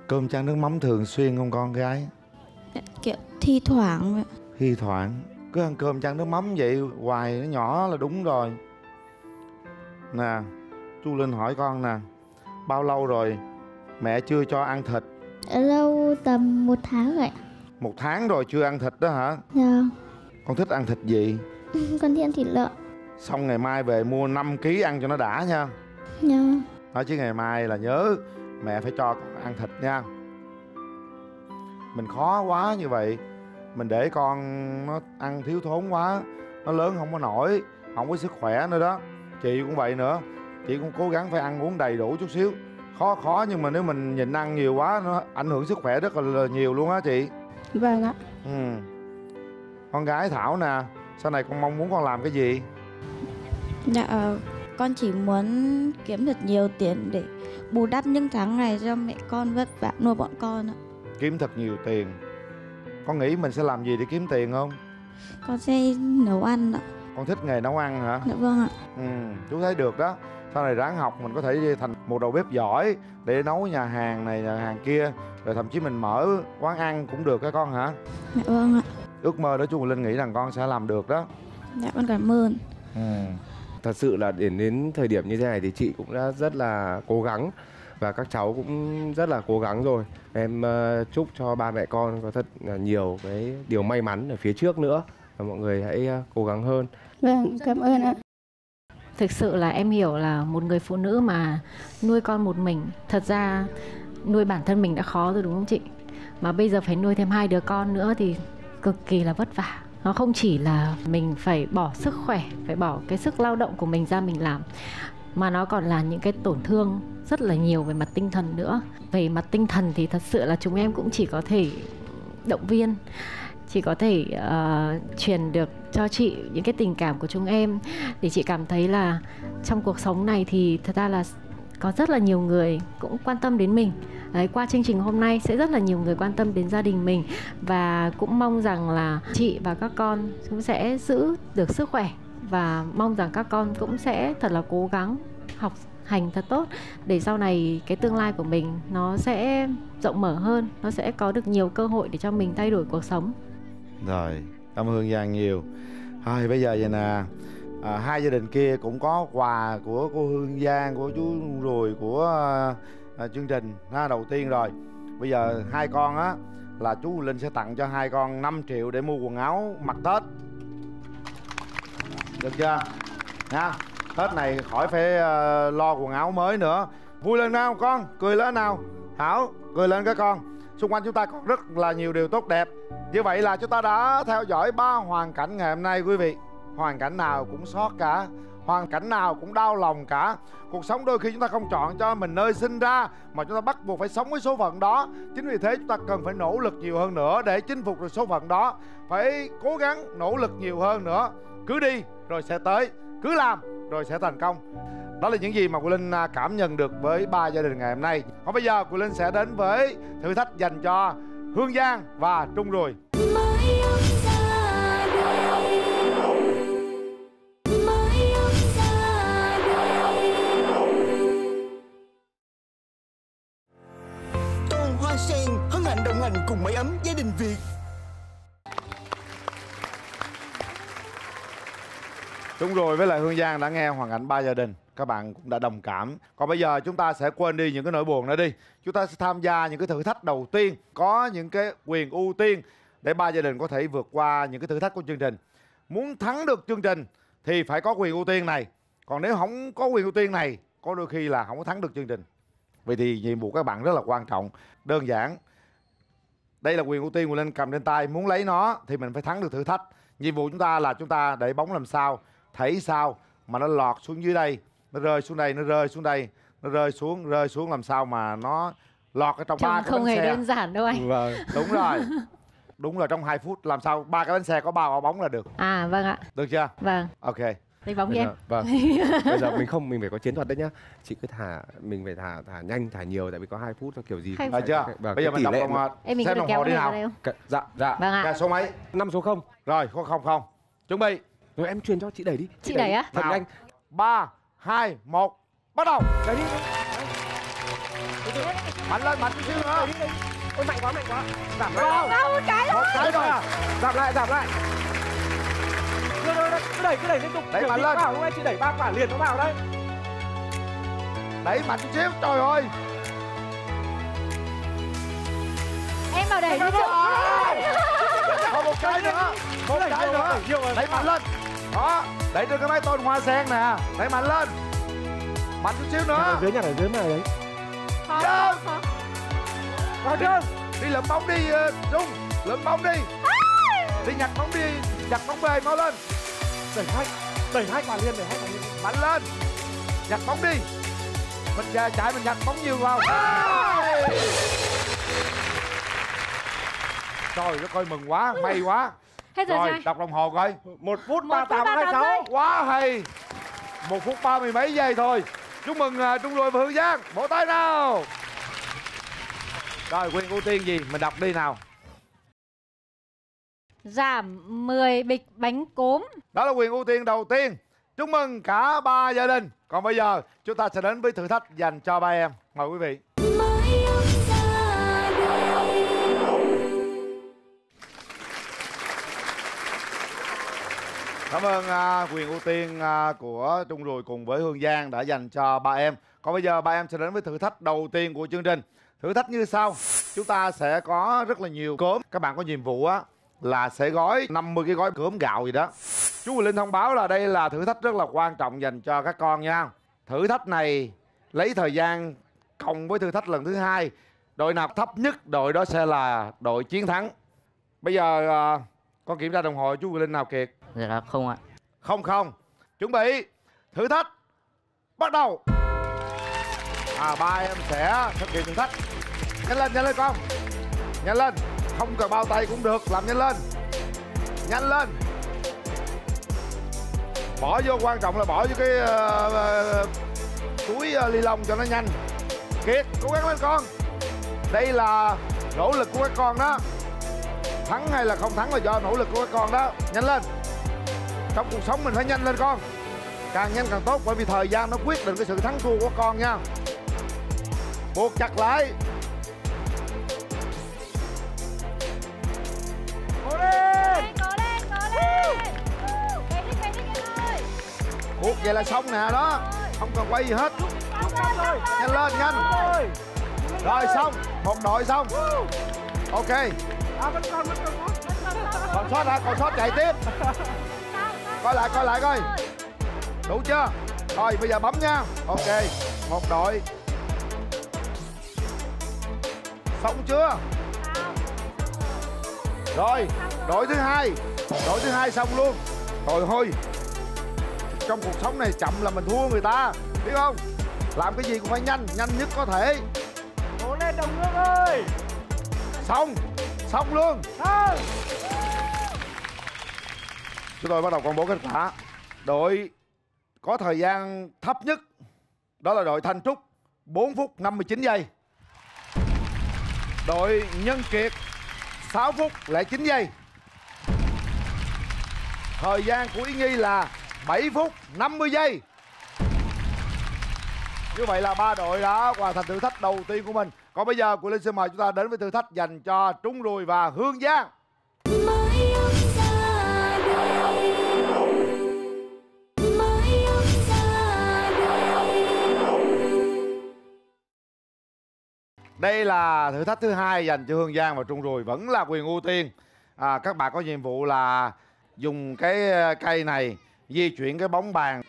Cơm chan nước mắm thường xuyên không con gái? Dạ, kiểu thi thoảng. Thi thoảng. Cứ ăn cơm chan nước mắm vậy hoài nó nhỏ là đúng rồi. Nè, chú Linh hỏi con nè, bao lâu rồi mẹ chưa cho ăn thịt? Lâu tầm 1 tháng rồi. 1 tháng rồi chưa ăn thịt đó hả? Dạ. Con thích ăn thịt gì? Con thích ăn thịt lợn. Xong ngày mai về mua 5 kg ăn cho nó đã nha. Dạ. Nói chứ ngày mai là nhớ mẹ phải cho con ăn thịt nha. Mình khó quá như vậy, mình để con nó ăn thiếu thốn quá, nó lớn không có nổi, không có sức khỏe nữa đó. Chị cũng vậy nữa, chị cũng cố gắng phải ăn uống đầy đủ chút xíu. Khó nhưng mà nếu mình nhịn ăn nhiều quá nó ảnh hưởng sức khỏe rất là nhiều luôn á chị. Vâng ạ. Con gái Thảo nè, sau này con mong muốn con làm cái gì? Dạ con chỉ muốn kiếm thật nhiều tiền để bù đắp những tháng này cho mẹ con vất vả nuôi bọn con ạ. Kiếm thật nhiều tiền. Con nghĩ mình sẽ làm gì để kiếm tiền không? Con sẽ nấu ăn ạ. Con thích nghề nấu ăn hả? Dạ vâng ạ. Chú thấy được đó. Sau này ráng học mình có thể đi thành một đầu bếp giỏi để nấu nhà hàng này nhà hàng kia, rồi thậm chí mình mở quán ăn cũng được các con hả? Dạ vâng ạ. Ước mơ đó chú Linh nghĩ rằng con sẽ làm được đó. Dạ con cảm ơn. Thật sự là đến thời điểm như thế này thì chị cũng đã rất là cố gắng và các cháu cũng rất là cố gắng rồi. Em chúc cho ba mẹ con có thật là nhiều cái điều may mắn ở phía trước nữa và mọi người hãy cố gắng hơn. Vâng, cảm ơn ạ. Thực sự là em hiểu là một người phụ nữ mà nuôi con một mình, thật ra nuôi bản thân mình đã khó rồi đúng không chị? Mà bây giờ phải nuôi thêm 2 đứa con nữa thì cực kỳ là vất vả. Nó không chỉ là mình phải bỏ sức khỏe, phải bỏ cái sức lao động của mình ra mình làm, mà nó còn là những cái tổn thương rất là nhiều về mặt tinh thần nữa. Về mặt tinh thần thì thật sự là chúng em cũng chỉ có thể động viên, chỉ có thể truyền được cho chị những cái tình cảm của chúng em để chị cảm thấy là trong cuộc sống này thì thật ra là có rất là nhiều người cũng quan tâm đến mình. Đấy, qua chương trình hôm nay sẽ rất là nhiều người quan tâm đến gia đình mình, và cũng mong rằng là chị và các con cũng sẽ giữ được sức khỏe, và mong rằng các con cũng sẽ thật là cố gắng học hành thật tốt để sau này cái tương lai của mình nó sẽ rộng mở hơn, nó sẽ có được nhiều cơ hội để cho mình thay đổi cuộc sống. Rồi, cảm ơn Hương Giang nhiều. Thôi bây giờ vậy nè, hai gia đình kia cũng có quà của cô Hương Giang, của chú Rùi, của chương trình đầu tiên rồi. Bây giờ hai con á là chú Linh sẽ tặng cho hai con 5 triệu để mua quần áo mặc Tết. Được chưa? Nha. Tết này khỏi phải lo quần áo mới nữa. Vui lên nào con, cười lên nào. Hảo, cười lên các con. Xung quanh chúng ta còn rất là nhiều điều tốt đẹp. Như vậy là chúng ta đã theo dõi 3 hoàn cảnh ngày hôm nay quý vị. Hoàn cảnh nào cũng xót cả, hoàn cảnh nào cũng đau lòng cả. Cuộc sống đôi khi chúng ta không chọn cho mình nơi sinh ra, mà chúng ta bắt buộc phải sống với số phận đó. Chính vì thế chúng ta cần phải nỗ lực nhiều hơn nữa để chinh phục được số phận đó. Phải cố gắng nỗ lực nhiều hơn nữa. Cứ đi rồi sẽ tới, cứ làm rồi sẽ thành công. Đó là những gì mà Quỳ Linh cảm nhận được với 3 gia đình ngày hôm nay. Còn bây giờ Quỳ Linh sẽ đến với thử thách dành cho Hương Giang và Trung Rùi. Tôn Hoa Sen hân hạnh đồng hành cùng mái ấm gia đình Việt. Đúng rồi, với lại Hương Giang đã nghe hoàn cảnh 3 gia đình, các bạn cũng đã đồng cảm. Còn bây giờ chúng ta sẽ quên đi những cái nỗi buồn đó đi. Chúng ta sẽ tham gia những cái thử thách đầu tiên, có những cái quyền ưu tiên để 3 gia đình có thể vượt qua những cái thử thách của chương trình. Muốn thắng được chương trình thì phải có quyền ưu tiên này. Còn nếu không có quyền ưu tiên này, có đôi khi là không có thắng được chương trình. Vậy thì nhiệm vụ các bạn rất là quan trọng. Đơn giản, đây là quyền ưu tiên của Linh cầm trên tay. Muốn lấy nó thì mình phải thắng được thử thách. Nhiệm vụ chúng ta là chúng ta đẩy bóng làm sao, thấy sao mà nó lọt xuống dưới đây, nó rơi xuống đây, nó rơi xuống đây, nó rơi xuống làm sao mà nó lọt ở trong 3 cái không bánh hề xe. đơn giản đâu anh. Vâng, đúng rồi. Đúng là trong 2 phút làm sao 3 cái bánh xe có 3 quả bóng là được. À vâng ạ. Được chưa? Vâng. Ok. Lấy bóng đi em. Vâng. Bây giờ mình phải có chiến thuật đấy nhá. Chị cứ mình phải thả nhanh, thả nhiều, tại vì có 2 phút kiểu gì. Phải chưa? Vâng, bây giờ mình đọc xem đồng hồ đi nào. Dạ. Vâng ạ. Số mấy? 5 số 0. Rồi, có 0. Chuẩn bị. Rồi em truyền cho chị đẩy đi. Chị đẩy á? Thật nhanh. 3, 2, 1, bắt đầu. Đẩy đi. Mạnh lên, mạnh chút xíu nữa. Ôi mạnh quá. Giảm lại. Một cái thôi à. Giảm lại. Cứ đẩy liên tục. Đẩy mạnh lên. Lúc nãy chị đẩy 3 quả liền nó vào đấy. Đẩy mạnh chút xíu, trời ơi. Em vào đẩy đi chứ. Còn một cái nữa. Đẩy mạnh lên. Đó, đẩy trên cái máy Tôn Hoa Sen nè. Đẩy mạnh lên. Mạnh chút xíu nữa. Ở dưới mà đấy. Chưa. Vào chưa? Đi lượm bóng đi Trung. Lượm bóng đi. Đi nhặt bóng đi. Nhặt bóng về mau lên. Đẩy hai quả liên. Mạnh lên. Nhặt bóng đi. Mình chạy mình nhặt bóng nhiều vào. Trời đất ơi, mừng quá, may quá. Hết giờ rồi, trai. đọc đồng hồ coi. 1 phút 38,26. Quá hay. 1 phút 30 mấy giây thôi. Chúc mừng Trung Rùi và Hương Giang. Vỗ tay nào. Rồi, quyền ưu tiên gì? Mình đọc đi nào. Giảm 10 bịch bánh cốm. Đó là quyền ưu tiên đầu tiên. Chúc mừng cả 3 gia đình. Còn bây giờ chúng ta sẽ đến với thử thách dành cho 3 em. Mời quý vị. Cảm ơn quyền ưu tiên của Trung Rùi cùng với Hương Giang đã dành cho 3 em. Còn bây giờ 3 em sẽ đến với thử thách đầu tiên của chương trình. Thử thách như sau. Chúng ta sẽ có rất là nhiều cốm. Các bạn có nhiệm vụ là sẽ gói 50 cái gói cốm gạo gì đó. Chú Quỳ Linh thông báo là đây là thử thách rất là quan trọng dành cho các con nha. Thử thách này lấy thời gian cộng với thử thách lần thứ 2. Đội nào thấp nhất đội đó sẽ là đội chiến thắng. Bây giờ con kiểm tra đồng hồ chú Quỳ Linh nào Kiệt? Dạ là 0 ạ. 0. Chuẩn bị. Thử thách bắt đầu. 3 em sẽ thực hiện thử thách. Nhanh lên con. Nhanh lên. Không cần bao tay cũng được. Làm nhanh lên. Nhanh lên. Bỏ vô, quan trọng là bỏ vô túi ly lông cho nó nhanh. Kiệt, cố gắng lên con. Đây là nỗ lực của các con đó. Thắng hay là không thắng là do nỗ lực của các con đó. Nhanh lên. Trong cuộc sống mình phải nhanh lên con. Càng nhanh càng tốt, bởi vì thời gian nó quyết định cái sự thắng thua của con nha. Buộc chặt lại. Cố lên. Buộc vậy là xong nè đó. Không cần quay gì hết. Nhanh lên, nhanh. Rồi xong. Một đội xong. Ok. Còn sót hả? Còn sót chạy tiếp. Coi lại coi. Đủ chưa? Rồi bây giờ bấm nha. Ok. Một đội. Xong chưa? Rồi. Đội thứ hai. Đội thứ hai xong luôn. Trời ơi. Trong cuộc sống này chậm là mình thua người ta. Biết không? Làm cái gì cũng phải nhanh. Nhanh nhất có thể. Cố lên Đồng Hương ơi. Xong. Xong luôn. Chúng tôi bắt đầu công bố kết quả. Đội có thời gian thấp nhất đó là đội Thanh Trúc, 4 phút 59 giây. Đội Nhân Kiệt 6 phút 09 giây. Thời gian của Yến Nhi là 7 phút 50 giây. Như vậy là ba đội đã hoàn thành thử thách đầu tiên của mình. Còn bây giờ Quỳnh Linh xin mời chúng ta đến với thử thách dành cho Trúng Ruồi và Hương Giang. Đây là thử thách thứ hai dành cho Hương Giang và Trung Ruồi, vẫn là quyền ưu tiên. Các bạn có nhiệm vụ là dùng cái cây này di chuyển cái bóng bàn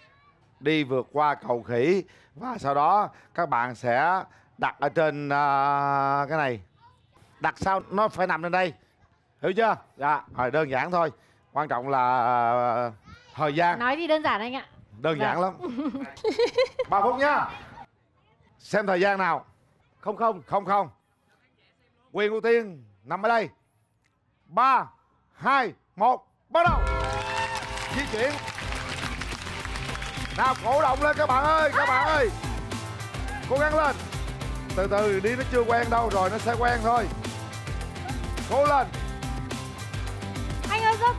đi vượt qua cầu khỉ, và sau đó các bạn sẽ đặt ở trên cái này. Đặt sao nó phải nằm lên đây, hiểu chưa? Dạ, rồi đơn giản thôi. Quan trọng là thời gian. Nói thì đơn giản anh ạ. Đơn giản lắm. 3 phút nhá. Xem thời gian nào. Không. Quyền ưu tiên nằm ở đây. 3, 2, 1, bắt đầu. Di chuyển. Nào, cổ động lên các bạn ơi, cố gắng lên. Từ từ đi, nó chưa quen đâu, rồi nó sẽ quen thôi. Cố lên. Anh ơi, dốc.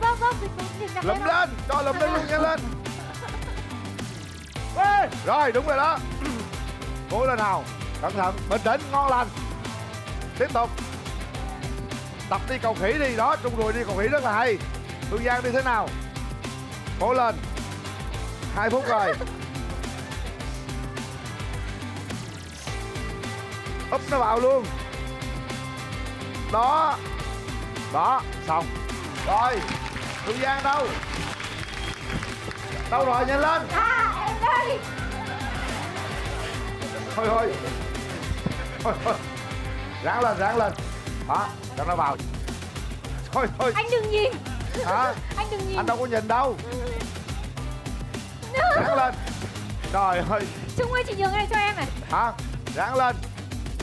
Lụm lên, cho lụm lên luôn, nhanh lên. Rồi, đúng rồi đó. Cố lên nào. Cẩn thận, bình tĩnh, ngon lành. Tiếp tục. Tập đi cầu khỉ đi, đó, Trung Ruồi đi cầu khỉ rất là hay. Hương Giang đi thế nào? Cố lên. 2 phút rồi. Úp nó vào luôn. Đó. Đó, xong. Rồi, Hương Giang đâu? Đâu rồi, nhanh lên. Em đây. Thôi. Ráng lên. Đó, cho nó vào. Thôi. Anh đừng nhìn. Hả? Anh đừng nhìn. Anh đâu có nhìn đâu. Ráng lên. Trời ơi. Trung ơi, chị nhường này cho em này. Hả? Ráng lên.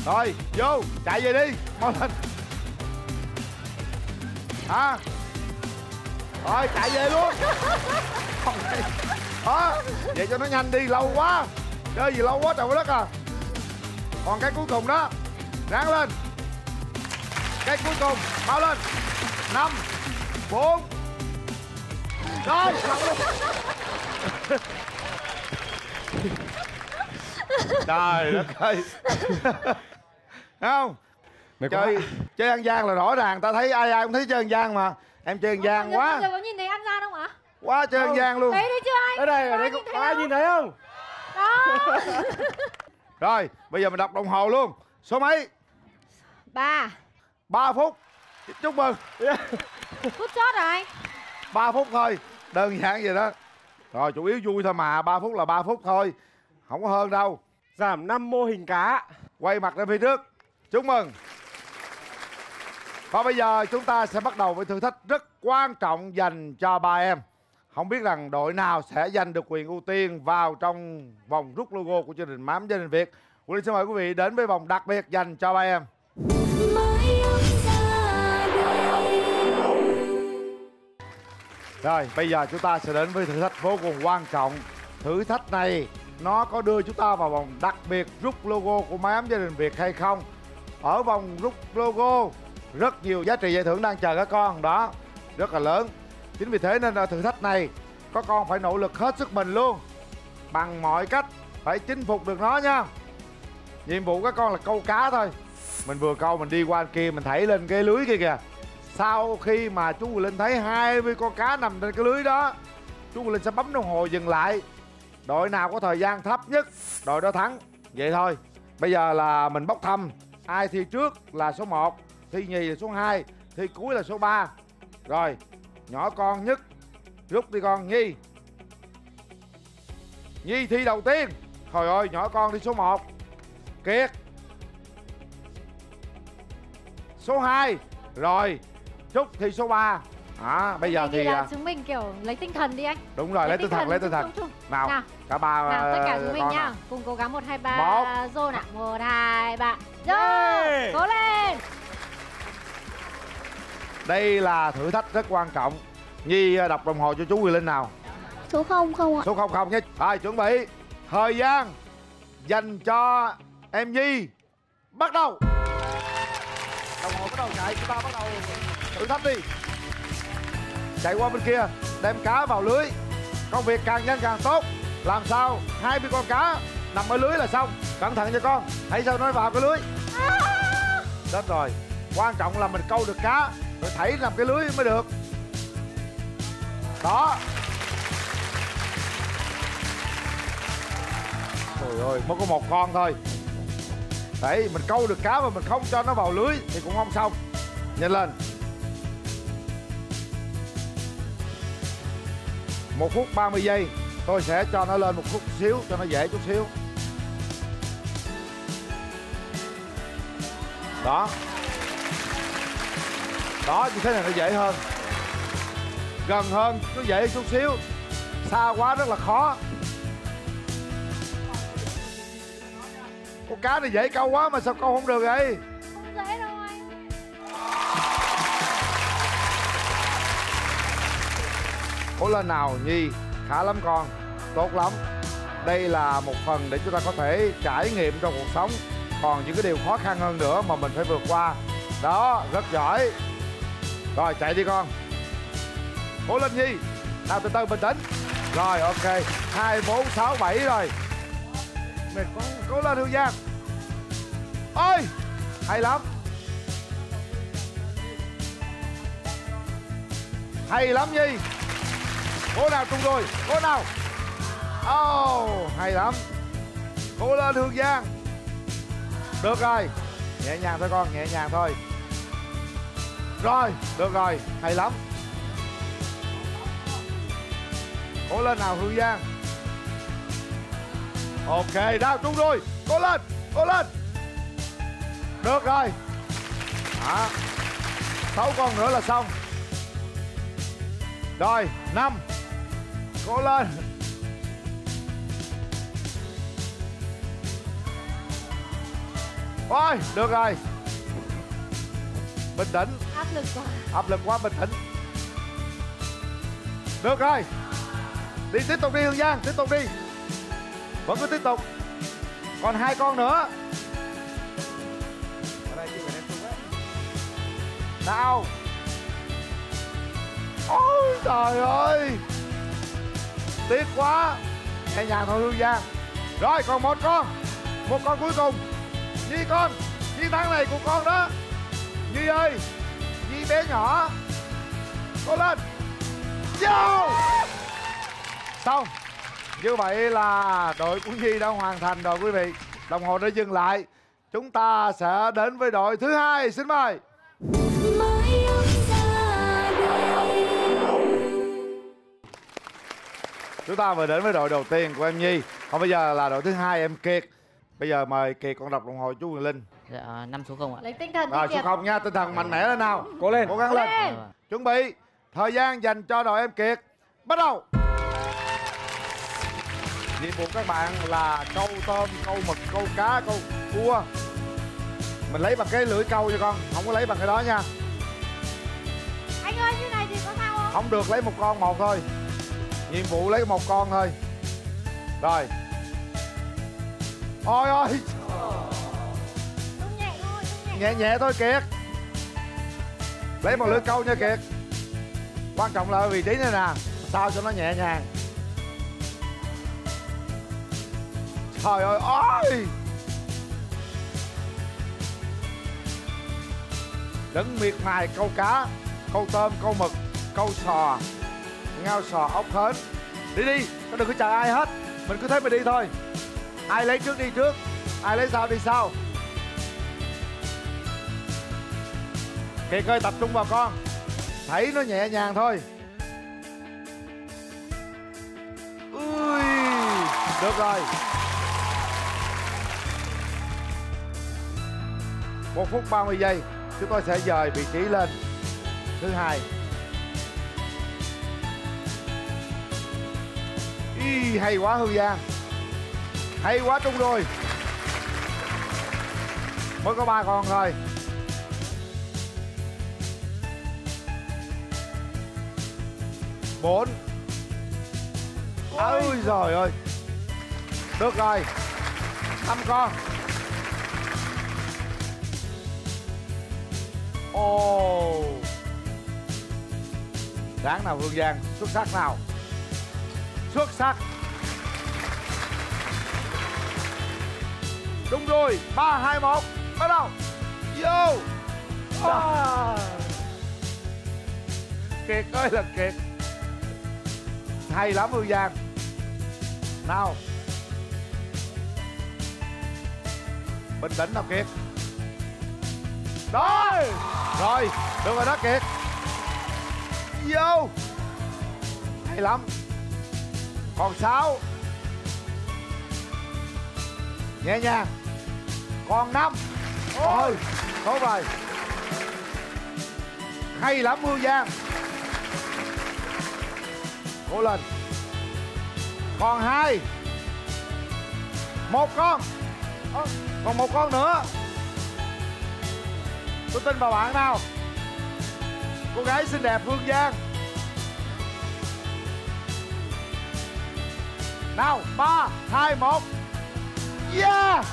Rồi, vô, chạy về đi. Mau lên. Hả? Rồi, chạy về luôn. Đó, vậy cho nó nhanh đi, lâu quá. Chơi gì lâu quá trời đất à. Còn cái cuối cùng đó. Ráng lên. Cái cuối cùng, mau lên. 5, 4. Rồi, trời đất ơi. Không? Chơi ăn gian là rõ ràng, ta thấy ai cũng thấy chơi ăn gian mà. Em chơi ăn gian quá. Giờ có nhìn thấy ăn gian không ạ? Quá chơi ăn gian luôn. Đấy chưa anh? Ở đây có ai nhìn thấy không? Đó. Rồi, bây giờ mình đọc đồng hồ luôn. Số mấy? 3 phút. Chúc mừng. Phút chót rồi anh. 3 phút thôi, đơn giản vậy đó. Rồi, chủ yếu vui thôi mà, 3 phút là 3 phút thôi. Không có hơn đâu. Giảm 5 mô hình cá. Quay mặt ra phía trước. Chúc mừng. Và bây giờ chúng ta sẽ bắt đầu với thử thách rất quan trọng dành cho ba em. Không biết rằng đội nào sẽ giành được quyền ưu tiên vào trong vòng rút logo của chương trình Mắm Gia Đình Việt. Quỳnh Linh xin mời quý vị đến với vòng đặc biệt dành cho ba em. Rồi, bây giờ chúng ta sẽ đến với thử thách vô cùng quan trọng. Thử thách này nó có đưa chúng ta vào vòng đặc biệt rút logo của Mái Ấm Gia Đình Việt hay không. Ở vòng rút logo rất nhiều giá trị giải thưởng đang chờ các con đó, rất là lớn. Chính vì thế nên là thử thách này các con phải nỗ lực hết sức mình luôn, bằng mọi cách phải chinh phục được nó nha. Nhiệm vụ các con là câu cá thôi. Mình vừa câu mình đi qua kia mình thảy lên cái lưới kia kìa. Sau khi mà chú Quyền Linh thấy 20 con cá nằm trên cái lưới đó, chú Quyền Linh sẽ bấm đồng hồ dừng lại. Đội nào có thời gian thấp nhất đội đó thắng. Vậy thôi. Bây giờ là mình bốc thăm. Ai thi trước là số 1, thi nhì là số 2, thi cuối là số 3. Rồi, nhỏ con nhất rút đi con. Nhi. Nhi thi đầu tiên. Trời ơi, nhỏ con đi số 1. Kiệt. Số 2. Rồi, Trúc thi số 3. Bây giờ thì là chúng mình kiểu lấy tinh thần đi anh. Đúng rồi, lấy tinh thần. Nào, cả ba tất cả chúng mình nha. Cùng cố gắng 1 2 3 Zone ạ. 1 2 3. Zone, cố lên. Đây là thử thách rất quan trọng. Nhi đọc đồng hồ cho chú Quyền Linh nào. Số 00 ạ. Số 00 nhé. Rồi, chuẩn bị. Thời gian dành cho em Nhi bắt đầu. Đồng hồ bắt đầu chạy, chúng ta bắt đầu thử thách đi. Chạy qua bên kia, đem cá vào lưới. Công việc càng nhanh càng tốt. Làm sao 20 con cá nằm ở lưới là xong. Cẩn thận cho con, hãy sao nó vào cái lưới. Chết rồi. Quan trọng là mình câu được cá rồi thảy làm cái lưới mới được. Đó. Trời ơi, mới có một con thôi. Đấy, mình câu được cá mà mình không cho nó vào lưới thì cũng không xong. Nhanh lên. 1 phút 30 giây. Tôi sẽ cho nó lên 1 phút xíu cho nó dễ chút xíu. Đó. Đó, như thế này nó dễ hơn. Gần hơn nó dễ chút xíu. Xa quá rất là khó. Con cá này dễ câu quá mà sao câu không được vậy? Không dễ đâu anh. Cố lên nào Nhi, khá lắm con, tốt lắm. Đây là một phần để chúng ta có thể trải nghiệm trong cuộc sống. Còn những cái điều khó khăn hơn nữa mà mình phải vượt qua. Đó, rất giỏi. Rồi, chạy đi con. Cố lên Nhi. Nào, từ từ bình tĩnh. Rồi, ok. 2, 4, 6, 7 rồi. Mệt quá, cố lên Hương Giang. Ôi, hay lắm. Hay lắm Nhi. Cố nào tung đôi, cố nào. Hay lắm. Cố lên Hương Giang. Được rồi. Nhẹ nhàng thôi con, nhẹ nhàng thôi. Rồi, được rồi, hay lắm. Cố lên nào Hương Giang. Ok, nào tung đôi. Cố lên, cố lên. Được rồi. 6 con nữa là xong. Rồi, 5. Cố lên. Ôi, được rồi. Bình tĩnh. Áp lực quá. Áp lực quá, bình tĩnh. Được rồi. Đi tiếp tục đi Hương Giang, tiếp tục đi. Vẫn cứ tiếp tục. Còn 2 con nữa. Nào. Ôi trời ơi. Tiếc quá. Nhẹ nhàng thôi Hương Giang. Rồi còn 1 con. 1 con cuối cùng. Nhi con. Chiến thắng này của con đó. Nhi ơi. Nhi bé nhỏ. Cố lên. Vô. Xong. Như vậy là đội của Nhi đã hoàn thành rồi quý vị. Đồng hồ đã dừng lại. Chúng ta sẽ đến với đội thứ 2. Xin mời. Chúng ta vừa đến với đội đầu tiên của em Nhi. Còn bây giờ là đội thứ 2 em Kiệt. Bây giờ mời Kiệt con đọc đồng hồ chú Quyền Linh. Dạ, 5 số 0 ạ. Lấy tinh thần đi Rồi số Kiệt. 0 nha, tinh thần mạnh mẽ lên nào. Cố lên. Cố gắng lên. Chuẩn bị. Thời gian dành cho đội em Kiệt. Bắt đầu. Nhiệm vụ các bạn là câu tôm, câu mực, câu cá, câu cua. Mình lấy bằng cái lưỡi câu cho con, không có lấy bằng cái đó nha. Anh ơi, như này thì có sao không? Không được, lấy 1 con một thôi. Nhiệm vụ lấy 1 con thôi. Rồi, Ôi ôi. Nhẹ nhẹ thôi Kiệt. Lấy một lưỡi câu nha Kiệt. Quan trọng là ở vị trí này nè, sao cho nó nhẹ nhàng. Trời ơi ôi. Đừng miệt mài câu cá, câu tôm, câu mực, câu sò, ngao sò, ốc hến. Đi đi, nó đừng có chờ ai hết. Mình cứ thế mà đi thôi. Ai lấy trước đi trước, ai lấy sau đi sau. Kiệt ơi, tập trung vào con. Thấy nó nhẹ nhàng thôi. Ui, được rồi. 1 phút 30 giây. Chúng tôi sẽ dời vị trí lên thứ hai. Hay quá Hương Giang. Hay quá Trung rồi. Mới có 3 con thôi. Bốn. Ôi giời ơi. Được rồi. 5 con. Ồ. Đáng nào Hương Giang. Xuất sắc nào. Xuất sắc. Đúng rồi. 3, 2, 1. Bắt đầu. Vô. Kiệt ơi là Kiệt. Hay lắm Hương Giang. Nào. Bình tĩnh nào Kiệt. Đó. Rồi. Được rồi đó Kiệt. Vô. Hay lắm. Còn 6. Nhẹ nhàng. Còn 5. Ôi. Tốt rồi. Hay lắm Hương Giang. Cố lên. Còn 2. 1 con. Còn 1 con nữa. Tôi tin vào bạn nào. Cô gái xinh đẹp Hương Giang. Nào 3, 2, 1. Yeah.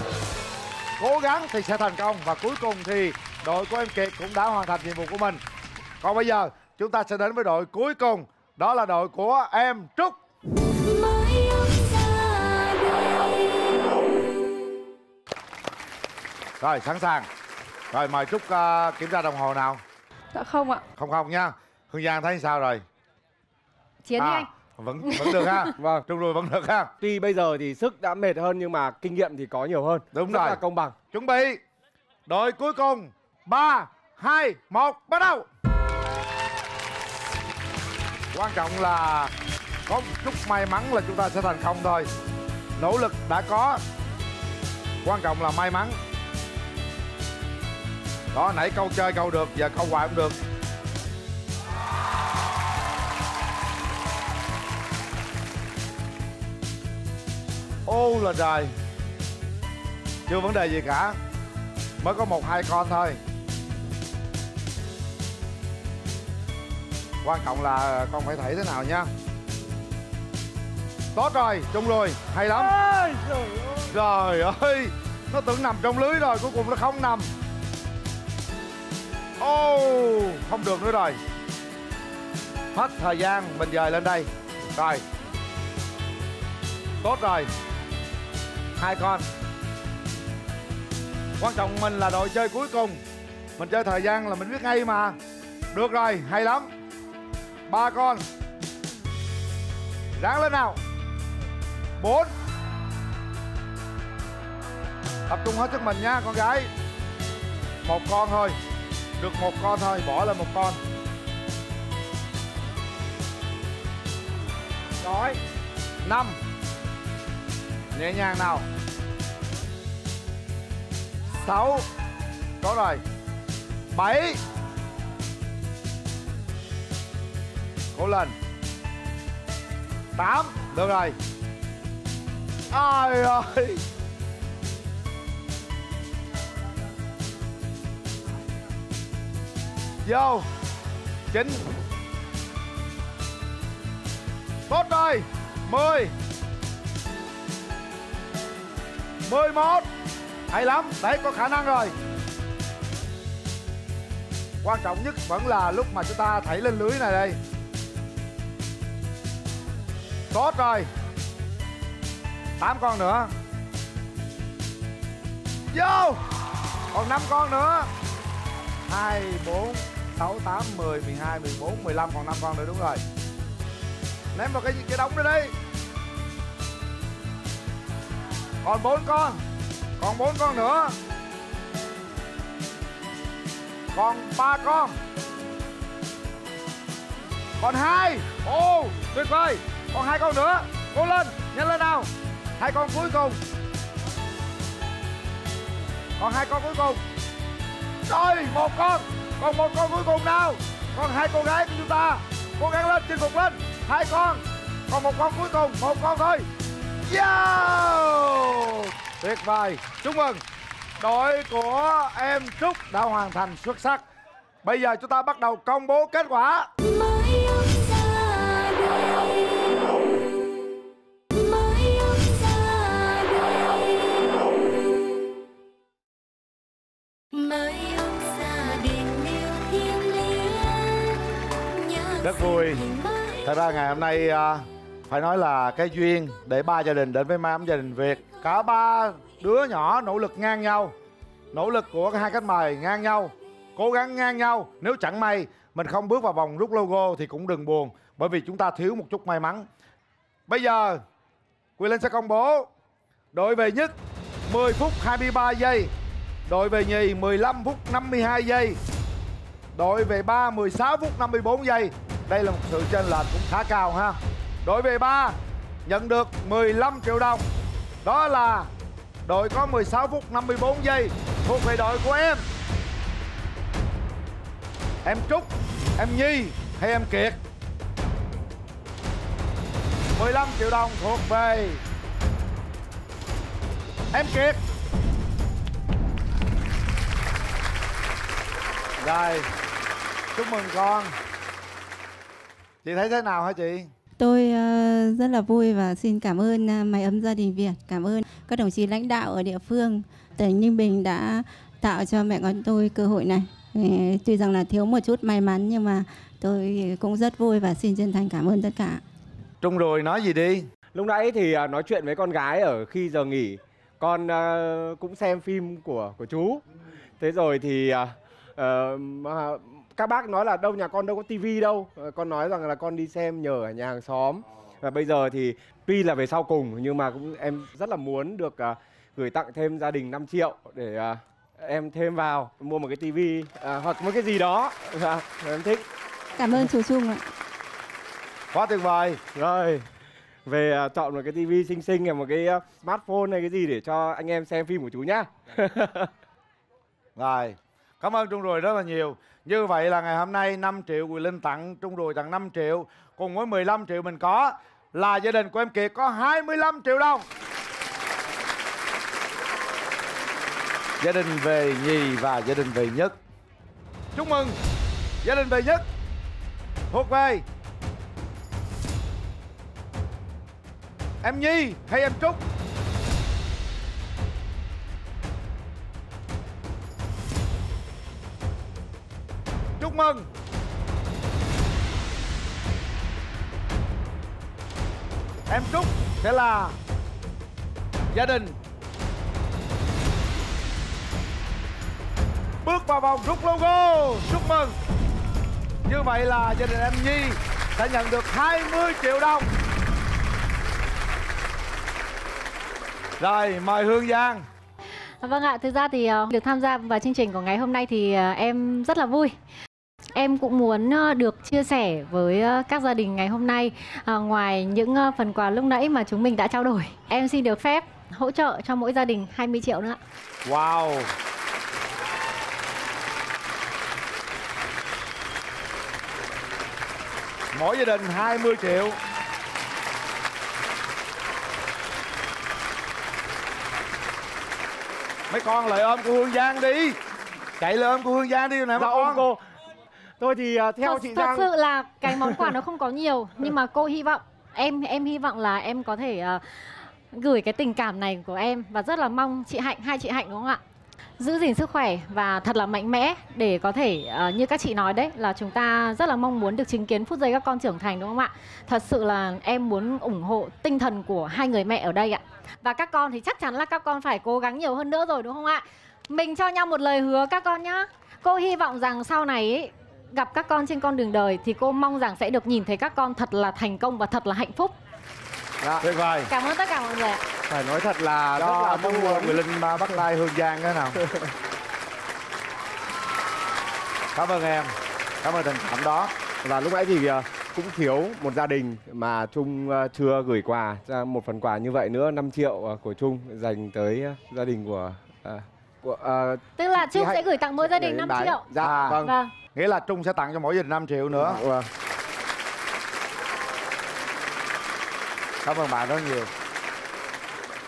Cố gắng thì sẽ thành công. Và cuối cùng thì đội của em Kiệt cũng đã hoàn thành nhiệm vụ của mình. Còn bây giờ chúng ta sẽ đến với đội cuối cùng. Đó là đội của em Trúc. Rồi sẵn sàng. Rồi mời Trúc kiểm tra đồng hồ nào. Dạ không ạ. Không nha. Hương Giang thấy sao rồi? Chiến đi anh. Vẫn được ha. Vâng. Trung rồi vẫn được ha. Tuy bây giờ thì sức đã mệt hơn nhưng mà kinh nghiệm thì có nhiều hơn. Đúng rất rồi. là công bằng. Chuẩn bị. Đội cuối cùng. 3, 2, 1. Bắt đầu. Quan trọng là có một chút may mắn là chúng ta sẽ thành công thôi. Nỗ lực đã có. Quan trọng là may mắn. Đó, nãy câu chơi câu được, giờ câu hoài cũng được. Ô là trời. Chưa vấn đề gì cả. Mới có 1, 2 con thôi. Quan trọng là con phải thảy thế nào nha. Tốt rồi, Trung rồi, hay lắm. Trời ơi, nó tưởng nằm trong lưới rồi, cuối cùng nó không nằm. Ô, không được nữa rồi. Hết thời gian, mình dời lên đây. Rồi. Tốt rồi. 2 con. Quan trọng mình là đội chơi cuối cùng. Mình chơi thời gian là mình biết ngay mà. Được rồi, hay lắm. 3 con. Ráng lên nào. 4. Tập trung hết sức mình nha con gái. 1 con thôi. Được 1 con thôi, bỏ lên 1 con. Rồi. 5. Nhẹ nhàng nào. 6. Có rồi. 7. Cố lên. 8. Được rồi. Ai ơi. Vô. 9. Tốt rồi. 10. 11. Hay lắm, đấy có khả năng rồi. Quan trọng nhất vẫn là lúc mà chúng ta thảy lên lưới này đây. Tốt rồi. 8 con nữa. Vô. Còn 5 con nữa. 2, 4, 6, 8, 10, 12, 14, 15. Còn 5 con nữa, đúng rồi. Ném vào cái đống đó đi. Còn 4 con. Còn 4 con nữa. Còn 3 con. Còn 2. Ồ, tuyệt vời. Còn 2 con nữa. Cố lên, nhanh lên nào. 2 con cuối cùng. Còn 2 con cuối cùng. Rồi, 1 con. Còn 1 con cuối cùng nào. Còn 2 cô gái của chúng ta. Cố gắng lên, chinh phục lên. 2 con. Còn 1 con cuối cùng. 1 con thôi. Yeah! Tuyệt vời. Chúc mừng. Đội của em Trúc đã hoàn thành xuất sắc. Bây giờ chúng ta bắt đầu công bố kết quả. Rất vui. Thật ra ngày hôm nay phải nói là cái duyên để 3 gia đình đến với Mái Ấm Gia Đình Việt. Cả 3 đứa nhỏ nỗ lực ngang nhau. Nỗ lực của hai khách mời ngang nhau. Cố gắng ngang nhau. Nếu chẳng may mình không bước vào vòng rút logo thì cũng đừng buồn, bởi vì chúng ta thiếu một chút may mắn. Bây giờ Quyền Linh sẽ công bố. Đội về nhất 10 phút 23 giây. Đội về nhì 15 phút 52 giây. Đội về 3 16 phút 54 giây. Đây là một sự chênh lệch cũng khá cao ha. Đội về 3 nhận được 15 triệu đồng. Đó là đội có 16 phút 54 giây thuộc về đội của em. Em Trúc, em Nhi hay em Kiệt? 15 triệu đồng thuộc về em Kiệt. Rồi, chúc mừng con. Chị thấy thế nào hả chị? Tôi rất là vui và xin cảm ơn Mái Ấm Gia Đình Việt. Cảm ơn các đồng chí lãnh đạo ở địa phương tỉnh Ninh Bình đã tạo cho mẹ con tôi cơ hội này. Tuy rằng là thiếu một chút may mắn nhưng mà tôi cũng rất vui và xin chân thành cảm ơn tất cả. Trung rồi nói gì đi. Lúc nãy thì nói chuyện với con gái ở khi giờ nghỉ. Con cũng xem phim của chú. Thế rồi thì các bác nói là đâu nhà con đâu có tivi đâu. Con nói rằng là con đi xem nhờ ở nhà hàng xóm. Và bây giờ thì tuy là về sau cùng nhưng mà cũng em rất là muốn được gửi tặng thêm gia đình 5 triệu để em thêm vào mua một cái tivi hoặc một cái gì đó em thích. Cảm ơn chú Trung ạ. Quá tuyệt vời. Rồi về chọn một cái tivi xinh xinh hay một cái smartphone hay cái gì để cho anh em xem phim của chú nhá. Rồi, cảm ơn Trung Rùi rất là nhiều. Như vậy là ngày hôm nay 5 triệu Quyền Linh tặng Trung Rùi tặng 5 triệu. Cùng với 15 triệu mình có là gia đình của em Kiệt có 25 triệu đồng. Gia đình về nhì và gia đình về nhất. Chúc mừng. Gia đình về nhất thuộc về em Nhi hay em Trúc? Chúc mừng. Em Trúc sẽ là gia đình bước vào vòng rút logo. Chúc mừng. Như vậy là gia đình em Nhi sẽ nhận được 20 triệu đồng. Rồi, mời Hương Giang. Vâng ạ, thực ra thì được tham gia vào chương trình của ngày hôm nay thì em rất là vui. Em cũng muốn được chia sẻ với các gia đình ngày hôm nay. Ngoài những phần quà lúc nãy mà chúng mình đã trao đổi, em xin được phép hỗ trợ cho mỗi gia đình 20 triệu nữa. Wow. Mỗi gia đình 20 triệu. Mấy con lại ôm cô Hương Giang đi. Chạy lên ôm cô Hương Giang đi nè mấy con. Cô. Tôi thì theo chị Giang. Thật sự là cái món quà nó không có nhiều nhưng mà cô hy vọng em hy vọng là em có thể gửi cái tình cảm này của em và rất là mong chị Hạnh, hai chị Hạnh đúng không ạ? Giữ gìn sức khỏe và thật là mạnh mẽ để có thể như các chị nói đấy là chúng ta rất là mong muốn được chứng kiến phút giây các con trưởng thành đúng không ạ? Thật sự là em muốn ủng hộ tinh thần của hai người mẹ ở đây ạ. Và các con thì chắc chắn là các con phải cố gắng nhiều hơn nữa rồi đúng không ạ? Mình cho nhau một lời hứa các con nhá. Cô hy vọng rằng sau này ấy, gặp các con trên con đường đời thì cô mong rằng sẽ được nhìn thấy các con thật là thành công và thật là hạnh phúc. Tuyệt vời. Cảm ơn tất cả mọi người ạ. Phải nói thật là Cho rất là chú mong muốn Quyền Linh bắt tay Hương Giang cái nào. Cảm ơn em. Cảm ơn tình cảm đó. Và lúc nãy thì cũng thiếu một gia đình mà Trung chưa gửi quà, một phần quà như vậy nữa, 5 triệu của Trung dành tới gia đình của tức là Trung sẽ gửi tặng mỗi gia đình 5 triệu. Dạ vâng. Nghĩa là Trung sẽ tặng cho mỗi gia đình 5 triệu nữa. Vâng. Cảm ơn bạn rất nhiều.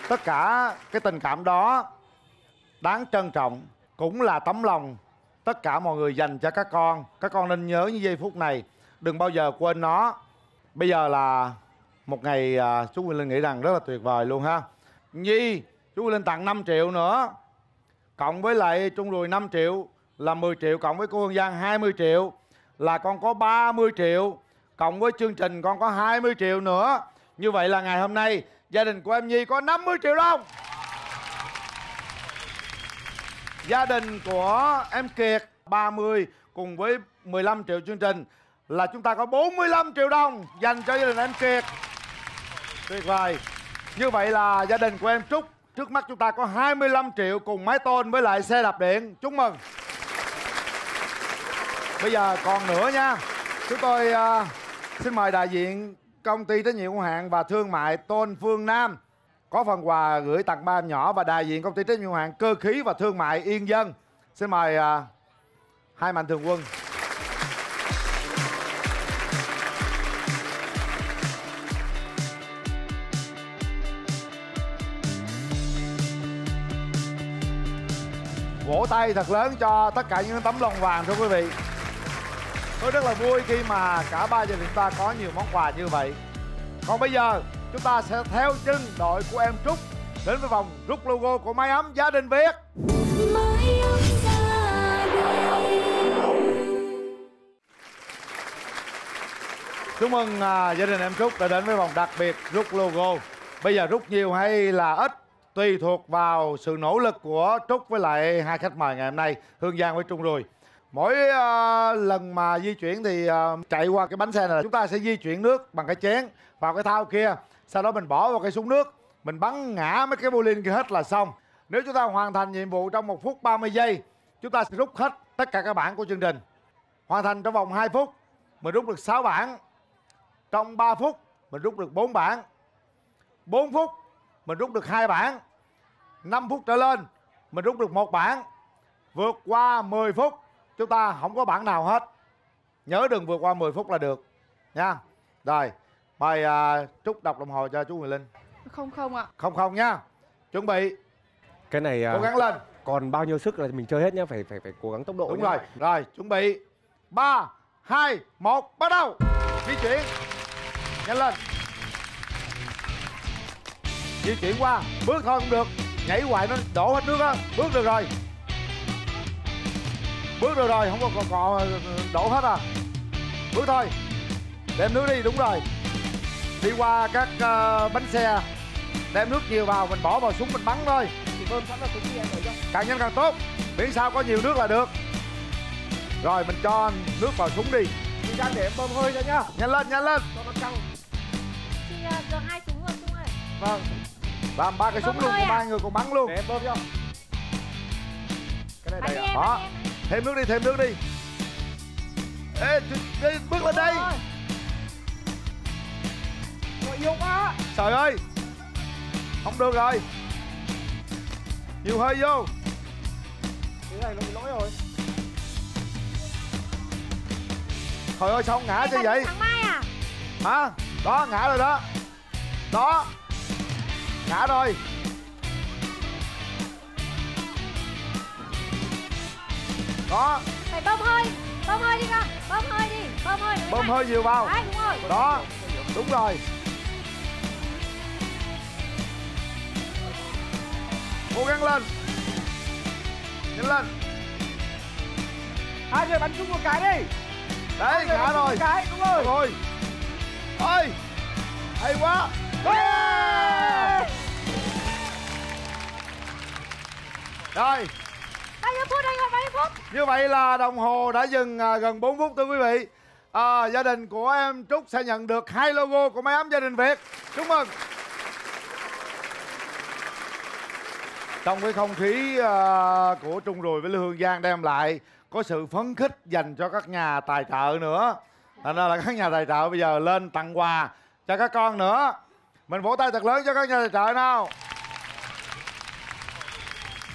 Tất cả cái tình cảm đó đáng trân trọng, cũng là tấm lòng tất cả mọi người dành cho các con. Các con nên nhớ những giây phút này, đừng bao giờ quên nó. Bây giờ là một ngày chú Quyền Linh nghĩ rằng rất là tuyệt vời luôn ha. Nhi, chú Quyền Linh tặng 5 triệu nữa, cộng với lại Trung Rùi 5 triệu là 10 triệu, cộng với cô Hương Giang 20 triệu là con có 30 triệu, cộng với chương trình con có 20 triệu nữa. Như vậy là ngày hôm nay gia đình của em Nhi có 50 triệu đồng. Gia đình của em Kiệt 30 cùng với 15 triệu chương trình là chúng ta có 45 triệu đồng dành cho gia đình em Kiệt. Tuyệt vời. Như vậy là gia đình của em Trúc, trước mắt chúng ta có 25 triệu cùng máy tôn với lại xe đạp điện. Chúc mừng. Bây giờ còn nữa nha. Chúng tôi xin mời đại diện công ty trách nhiệm hữu hạn và thương mại Tôn Phương Nam có phần quà gửi tặng ba em nhỏ, và đại diện công ty trách nhiệm hữu hạn cơ khí và thương mại Yên Dân. Xin mời hai mạnh thường quân. Vỗ tay thật lớn cho tất cả những tấm lòng vàng thưa quý vị. Tôi rất là vui khi mà cả ba gia đình chúng ta có nhiều món quà như vậy. Còn bây giờ chúng ta sẽ theo chân đội của em Trúc đến với vòng rút logo của Mái Ấm Gia Đình Việt. Chúc mừng gia đình em Trúc đã đến với vòng đặc biệt rút logo. Bây giờ rút nhiều hay là ít tùy thuộc vào sự nỗ lực của Trúc với lại hai khách mời ngày hôm nay, Hương Giang với Trung Rùi. Mỗi lần mà di chuyển thì chạy qua cái bánh xe này là chúng ta sẽ di chuyển nước bằng cái chén vào cái thau kia. Sau đó mình bỏ vào cái súng nước, mình bắn ngã mấy cái bowling kia hết là xong. Nếu chúng ta hoàn thành nhiệm vụ trong 1 phút 30 giây, chúng ta sẽ rút hết tất cả các bảng của chương trình. Hoàn thành trong vòng 2 phút, mình rút được 6 bảng. Trong 3 phút, mình rút được 4 bảng. 4 phút, mình rút được 2 bảng. 5 phút trở lên, mình rút được 1 bảng. Vượt qua 10 phút, chúng ta không có bảng nào hết. Nhớ đừng vượt qua 10 phút là được nha. Rồi, mời Trúc đọc đồng hồ cho chú Quyền Linh. 00 ạ. 00 nha. Chuẩn bị. Cái này cố gắng lên. Còn bao nhiêu sức là mình chơi hết nhá, phải cố gắng tốc độ. Đúng nhá. rồi. Rồi, chuẩn bị. 3, 2, 1, bắt đầu. Di chuyển. Nhanh lên. Di chuyển qua, bước thôi không được. Nhảy hoài nó đổ hết nước á. Bước được rồi. Bước được rồi, không có đổ hết à. Bước thôi. Đem nước đi, đúng rồi. Đi qua các bánh xe, đem nước nhiều vào, mình bỏ vào súng mình bắn thôi. Thì bơm sẵn vào súng đi em rồi cho. Càng nhanh càng tốt. Miễn sao có nhiều nước là được. Rồi mình cho nước vào súng đi. Mình đang để em bơm hơi ra nhá. Nhanh lên, nhanh lên. Cho nó căng. Chị giờ 2 súng rồi Trung ơi. Vâng. Và 3 cái súng luôn, ba người cùng bắn luôn. Để em bơm cho. Cái này đây à. Đó. Thêm nước đi, thêm nước đi. Ê, đi, bước lên đây. Rồi yêu quá. Trời ơi. Không được rồi. Nhiều hơi vô. Cái này nó bị lỗi rồi. Trời ơi sao không ngã chứ vậy? Thằng Mai à? Hả? Đó, ngã rồi đó. Đó. Ngã rồi. Đó. Phải bơm hơi đi con, bơm hơi đi, bơm hơi. Bơm hơi nhiều vào. Đấy, đúng rồi. Đó, đúng rồi. Cố gắng lên. Nhanh lên. Hai người bắn chung một cái đi. Đấy, ngã rồi. Cái, đúng rồi. Rồi. Ôi. Hay quá. Rồi. Bao nhiêu phút anh ơi, bao nhiêu phút? Như vậy là đồng hồ đã dừng gần 4 phút thưa quý vị. Gia đình của em Trúc sẽ nhận được 2 logo của Mái Ấm Gia Đình Việt. Chúc mừng. Trong cái không khí của Trung Rùi với Lê Hương Giang đem lại có sự phấn khích dành cho các nhà tài trợ nữa. Thành ra là các nhà tài trợ bây giờ lên tặng quà cho các con nữa. Mình vỗ tay thật lớn cho các nhà tài trợ nào.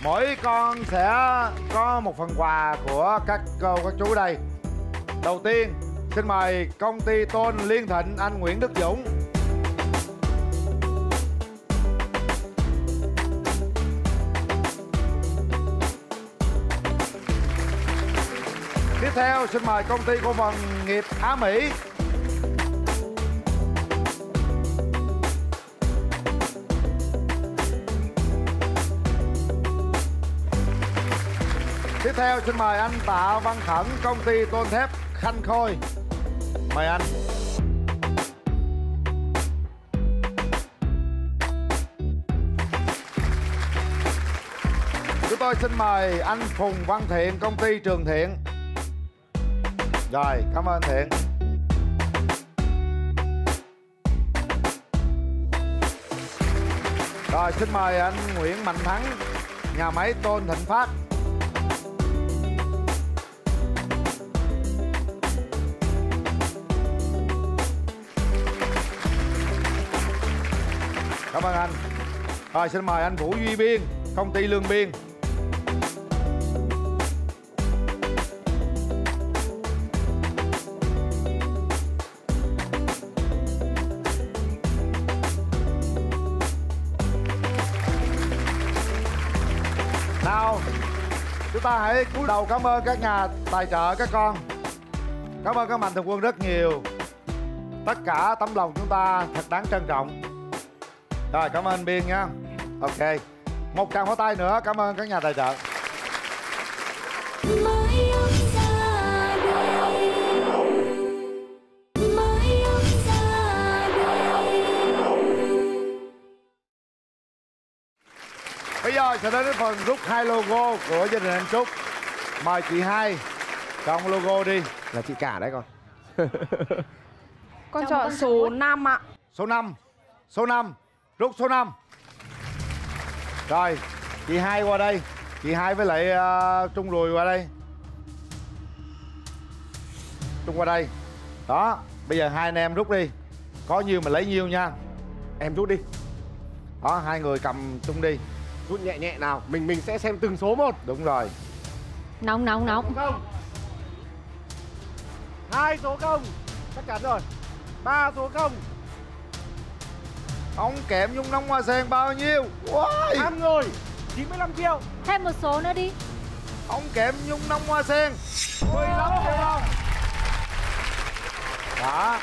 Mỗi con sẽ có một phần quà của các cô các chú đây. Đầu tiên xin mời công ty tôn Liên Thịnh, anh Nguyễn Đức Dũng. Tiếp theo xin mời công ty cổ phần nghiệp Á Mỹ. Tiếp theo xin mời anh Tạ Văn Khẩn, công ty tôn thép Khanh Khôi. Mời anh. Chúng tôi xin mời anh Phùng Văn Thiện, công ty Trường Thiện. Rồi, cảm ơn Thiện. Rồi, xin mời anh Nguyễn Mạnh Thắng, nhà máy tôn Thịnh Phát. Cảm ơn anh. Rồi, xin mời anh Vũ Duy Biên, công ty Lương Biên. Nào, chúng ta hãy cúi đầu cảm ơn các nhà tài trợ các con. Cảm ơn các mạnh thường quân rất nhiều. Tất cả tấm lòng chúng ta thật đáng trân trọng. Rồi, cảm ơn Biên nha. Ok, một tràng pháo tay nữa. Cảm ơn các nhà tài trợ. Bây giờ sẽ đến phần rút 2 logo của gia đình anh Trúc. Mời chị Hai chọn logo đi. Là chị cả đấy con. Con chọn số 5 ạ. Số 5. Số 5. Rút số 5. Rồi, chị Hai qua đây. Chị Hai với lại Trung Rùi qua đây. Trung qua đây. Đó, bây giờ hai anh em rút đi. Có nhiêu mình lấy nhiêu nha. Em rút đi. Đó, hai người cầm Trung đi. Rút nhẹ nhẹ nào, mình sẽ xem từng số một. Đúng rồi. Nóng. 2 số 0. Chắc chắn rồi. 3 số 0. Ống kẹp nhung nóng hoa sen bao nhiêu? Wow. 5 người 95 triệu. Thêm một số nữa đi. Ống kẹp nhung nóng hoa sen 15 triệu đồng. Đó.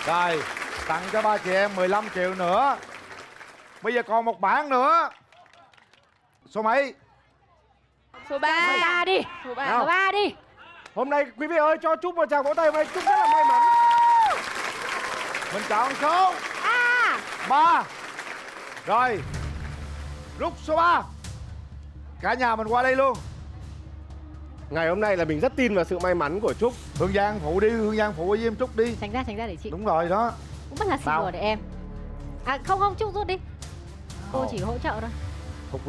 Rồi, tặng cho ba chị em 15 triệu nữa. Bây giờ còn một bảng nữa. Số mấy? Số 3. Số 3 đi. Số 3. Số 3 đi. Hôm nay quý vị ơi, cho Trúc một tràng vỗ tay. Hôm nay Trúc rất là may mắn. Mình chọn số 3. Rồi, rút số 3. Cả nhà mình qua đây luôn. Ngày hôm nay là mình rất tin vào sự may mắn của Trúc. Hương Giang phụ đi, Hương Giang phụ với em Trúc đi. Tránh ra để chị. Đúng rồi đó. Cũng rất là xì để em. À không, Trúc rút đi. Cô chỉ hỗ trợ thôi. Thụt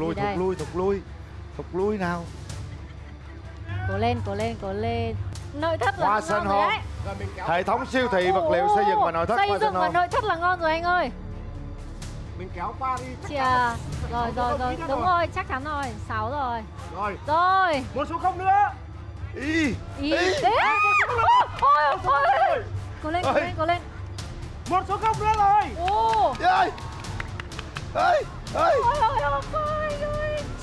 lui nào. Cố lên. Nội thất là Hoa ngon sen rồi hồn. đấy. Hệ thống siêu thị vật liệu xây dựng và nội thất. Xây dựng và nội thất là ngon rồi anh ơi. Mình kéo qua đi. Chà. Rồi. Đúng rồi, chắc chắn rồi. 6 rồi. Rồi. Một số 0 nữa. Ý. Ôi. Cố lên. Một số 0 nữa rồi. Ồ. Ơi. Ôi.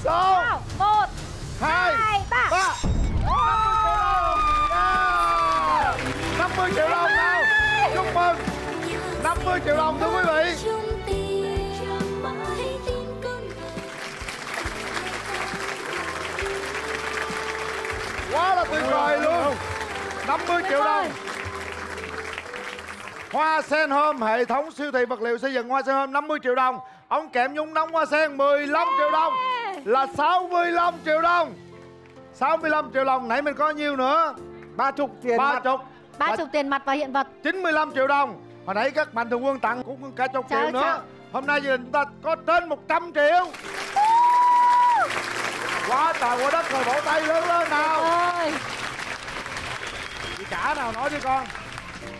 6 1 2 3 50 triệu đồng nào. Chúc mừng 50 triệu đồng thưa quý vị. 50 triệu đồng. Hoa sen hôm hệ thống siêu thị vật liệu xây dựng Hoa sen hôm 50 triệu đồng. Ống kẽm nhúng nóng Hoa sen 15 triệu đồng. Là 65 triệu đồng. 65 triệu đồng. Nãy mình có nhiêu nữa? 30 tiền mặt. 30 tiền mặt và hiện vật. 95 triệu đồng. Hồi nãy các mạnh thường quân tặng cũng cả chục triệu nữa. Sao? Hôm nay gia đình chúng ta có trên 100 triệu. Quá trời quá đất rồi, vỗ tay lớn lên nào. Chị cả nào nói đi con.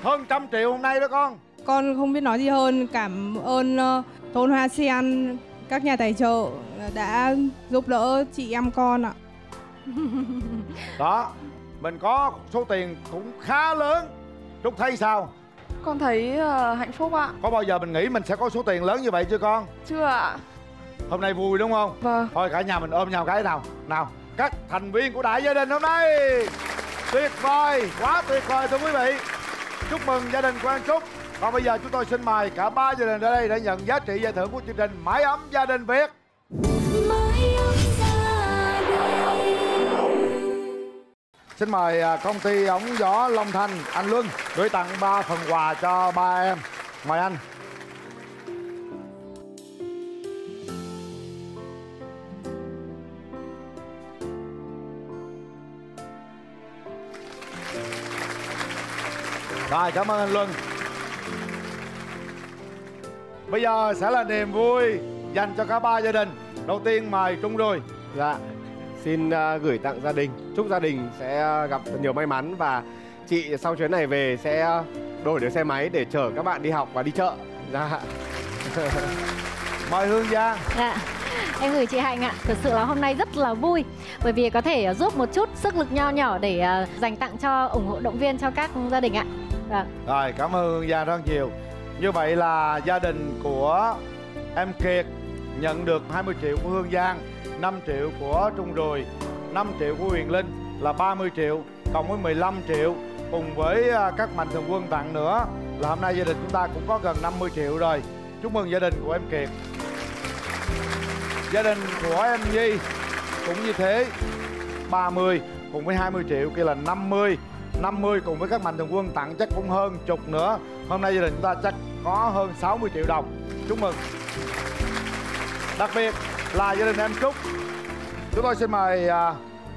Hơn 100 triệu hôm nay đó con. Con không biết nói gì hơn. Cảm ơn thôn Hoa Sen, các nhà tài trợ đã giúp đỡ chị em con ạ. Đó, mình có số tiền cũng khá lớn. Trúc thấy sao? Con thấy hạnh phúc ạ. Có bao giờ mình nghĩ mình sẽ có số tiền lớn như vậy chưa con? Chưa ạ. Hôm nay vui đúng không? Vâng. Thôi cả nhà mình ôm nhau cái nào. Nào, các thành viên của đại gia đình hôm nay. Tuyệt vời, quá tuyệt vời thưa quý vị. Chúc mừng gia đình của anh Trúc. Còn bây giờ chúng tôi xin mời cả ba gia đình ở đây để nhận giá trị giải thưởng của chương trình Mái ấm gia đình Việt. Xin mời công ty ống gió Long Thanh, anh Luân gửi tặng 3 phần quà cho ba em. Mời anh. Rồi, cảm ơn anh Luân. Bây giờ sẽ là niềm vui dành cho cả ba gia đình. Đầu tiên mời Trung Rùi. Dạ, xin gửi tặng gia đình. Chúc gia đình sẽ gặp nhiều may mắn và chị sau chuyến này về sẽ đổi được xe máy để chở các bạn đi học và đi chợ. Dạ. Mời Hương Giang. Dạ. Em gửi chị Hạnh ạ. Thực sự là hôm nay rất là vui bởi vì có thể giúp một chút sức lực nho nhỏ để dành tặng cho ủng hộ động viên cho các gia đình ạ. Rồi, cảm ơn Hương Giang rất nhiều. Như vậy là gia đình của em Kiệt nhận được 20 triệu của Hương Giang, 5 triệu của Trung Rùi, 5 triệu của Huyền Linh là 30 triệu, cộng với 15 triệu cùng với các mạnh thường quân tặng nữa là hôm nay gia đình chúng ta cũng có gần 50 triệu rồi. Chúc mừng gia đình của em Kiệt. Gia đình của em Nhi cũng như thế, 30 cùng với 20 triệu kia là 50. 50 cùng với các mạnh thường quân tặng chắc cũng hơn chục nữa. Hôm nay gia đình chúng ta chắc có hơn 60 triệu đồng. Chúc mừng. Đặc biệt là gia đình em Trúc. Chúng tôi xin mời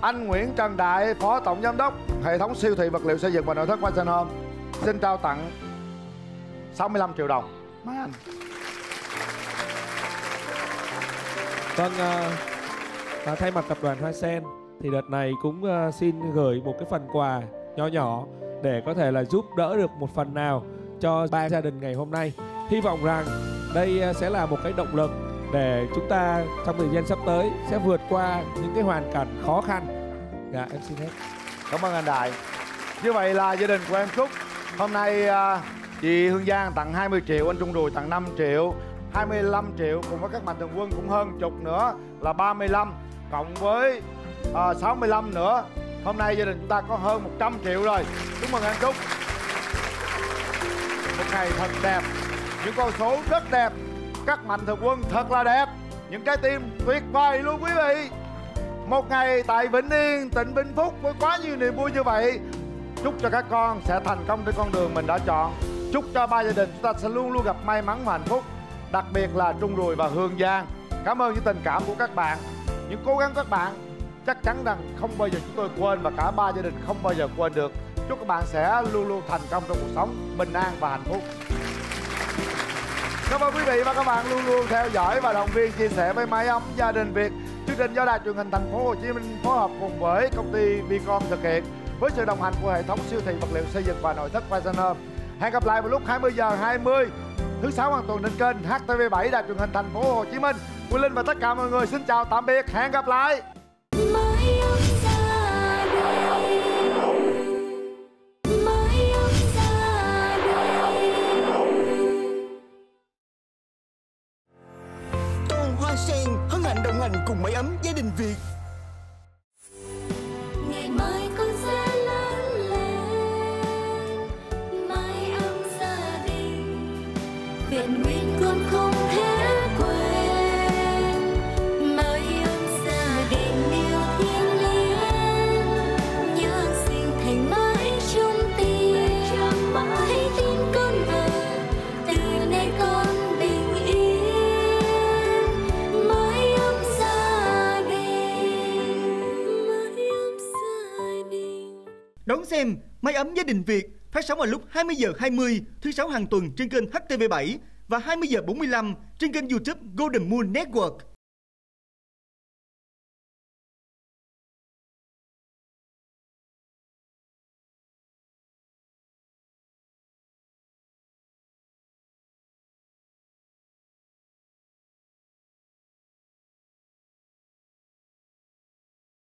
anh Nguyễn Trần Đại, Phó Tổng Giám đốc hệ thống siêu thị vật liệu xây dựng và nội thất Hoa Sen Home, xin trao tặng 65 triệu đồng. Mời anh. Vâng, thay mặt tập đoàn Hoa Sen thì đợt này cũng xin gửi một cái phần quà nhỏ nhỏ để có thể là giúp đỡ được một phần nào cho ba gia đình ngày hôm nay. Hy vọng rằng đây sẽ là một cái động lực để chúng ta trong thời gian sắp tới sẽ vượt qua những cái hoàn cảnh khó khăn. Dạ, em xin hết. Cảm ơn anh Đại. Như vậy là gia đình của em Trúc hôm nay chị Hương Giang tặng 20 triệu, anh Trung Rùi tặng 5 triệu, 25 triệu cùng với các mạnh thường quân cũng hơn chục nữa là 35, cộng với 65 nữa. Hôm nay gia đình chúng ta có hơn 100 triệu rồi. Chúc mừng anh Trúc. Một ngày thật đẹp, những con số rất đẹp, các mạnh thường quân thật là đẹp, những trái tim tuyệt vời luôn quý vị. Một ngày tại Vĩnh Yên, tỉnh Vĩnh Phúc với quá nhiều niềm vui như vậy. Chúc cho các con sẽ thành công trên con đường mình đã chọn. Chúc cho ba gia đình chúng ta sẽ luôn luôn gặp may mắn và hạnh phúc. Đặc biệt là Trung Rùi và Hương Giang. Cảm ơn những tình cảm của các bạn, những cố gắng của các bạn. Chắc chắn rằng không bao giờ chúng tôi quên và cả ba gia đình không bao giờ quên được. Chúc các bạn sẽ luôn luôn thành công trong cuộc sống, bình an và hạnh phúc. Cảm ơn quý vị và các bạn luôn luôn theo dõi và động viên chia sẻ với Mái ấm gia đình Việt. Chương trình do Đài Truyền hình Thành phố Hồ Chí Minh phối hợp cùng với công ty Vicom thực hiện với sự đồng hành của hệ thống siêu thị vật liệu xây dựng và nội thất Hoa Sen Home. Hẹn gặp lại vào lúc 20h20 thứ sáu hàng tuần trên kênh HTV7 Đài Truyền hình Thành phố Hồ Chí Minh. Quỳnh Linh và tất cả mọi người xin chào tạm biệt, hẹn gặp lại. Hoa Sen hân hạnh đồng hành cùng Mái ấm gia đình Việt. Ngày mai con sẽ lớn lên, mái ấm gia đình, Việt Nguyên con không thể quên. Mái ấm gia đình yêu thiêng liêng, nhớ sinh thành mãi chung em Mái ấm gia đình Việt phát sóng vào lúc 20 giờ 20 thứ sáu hàng tuần trên kênh HTV7 và 20 giờ 45 trên kênh YouTube Golden Moon Network.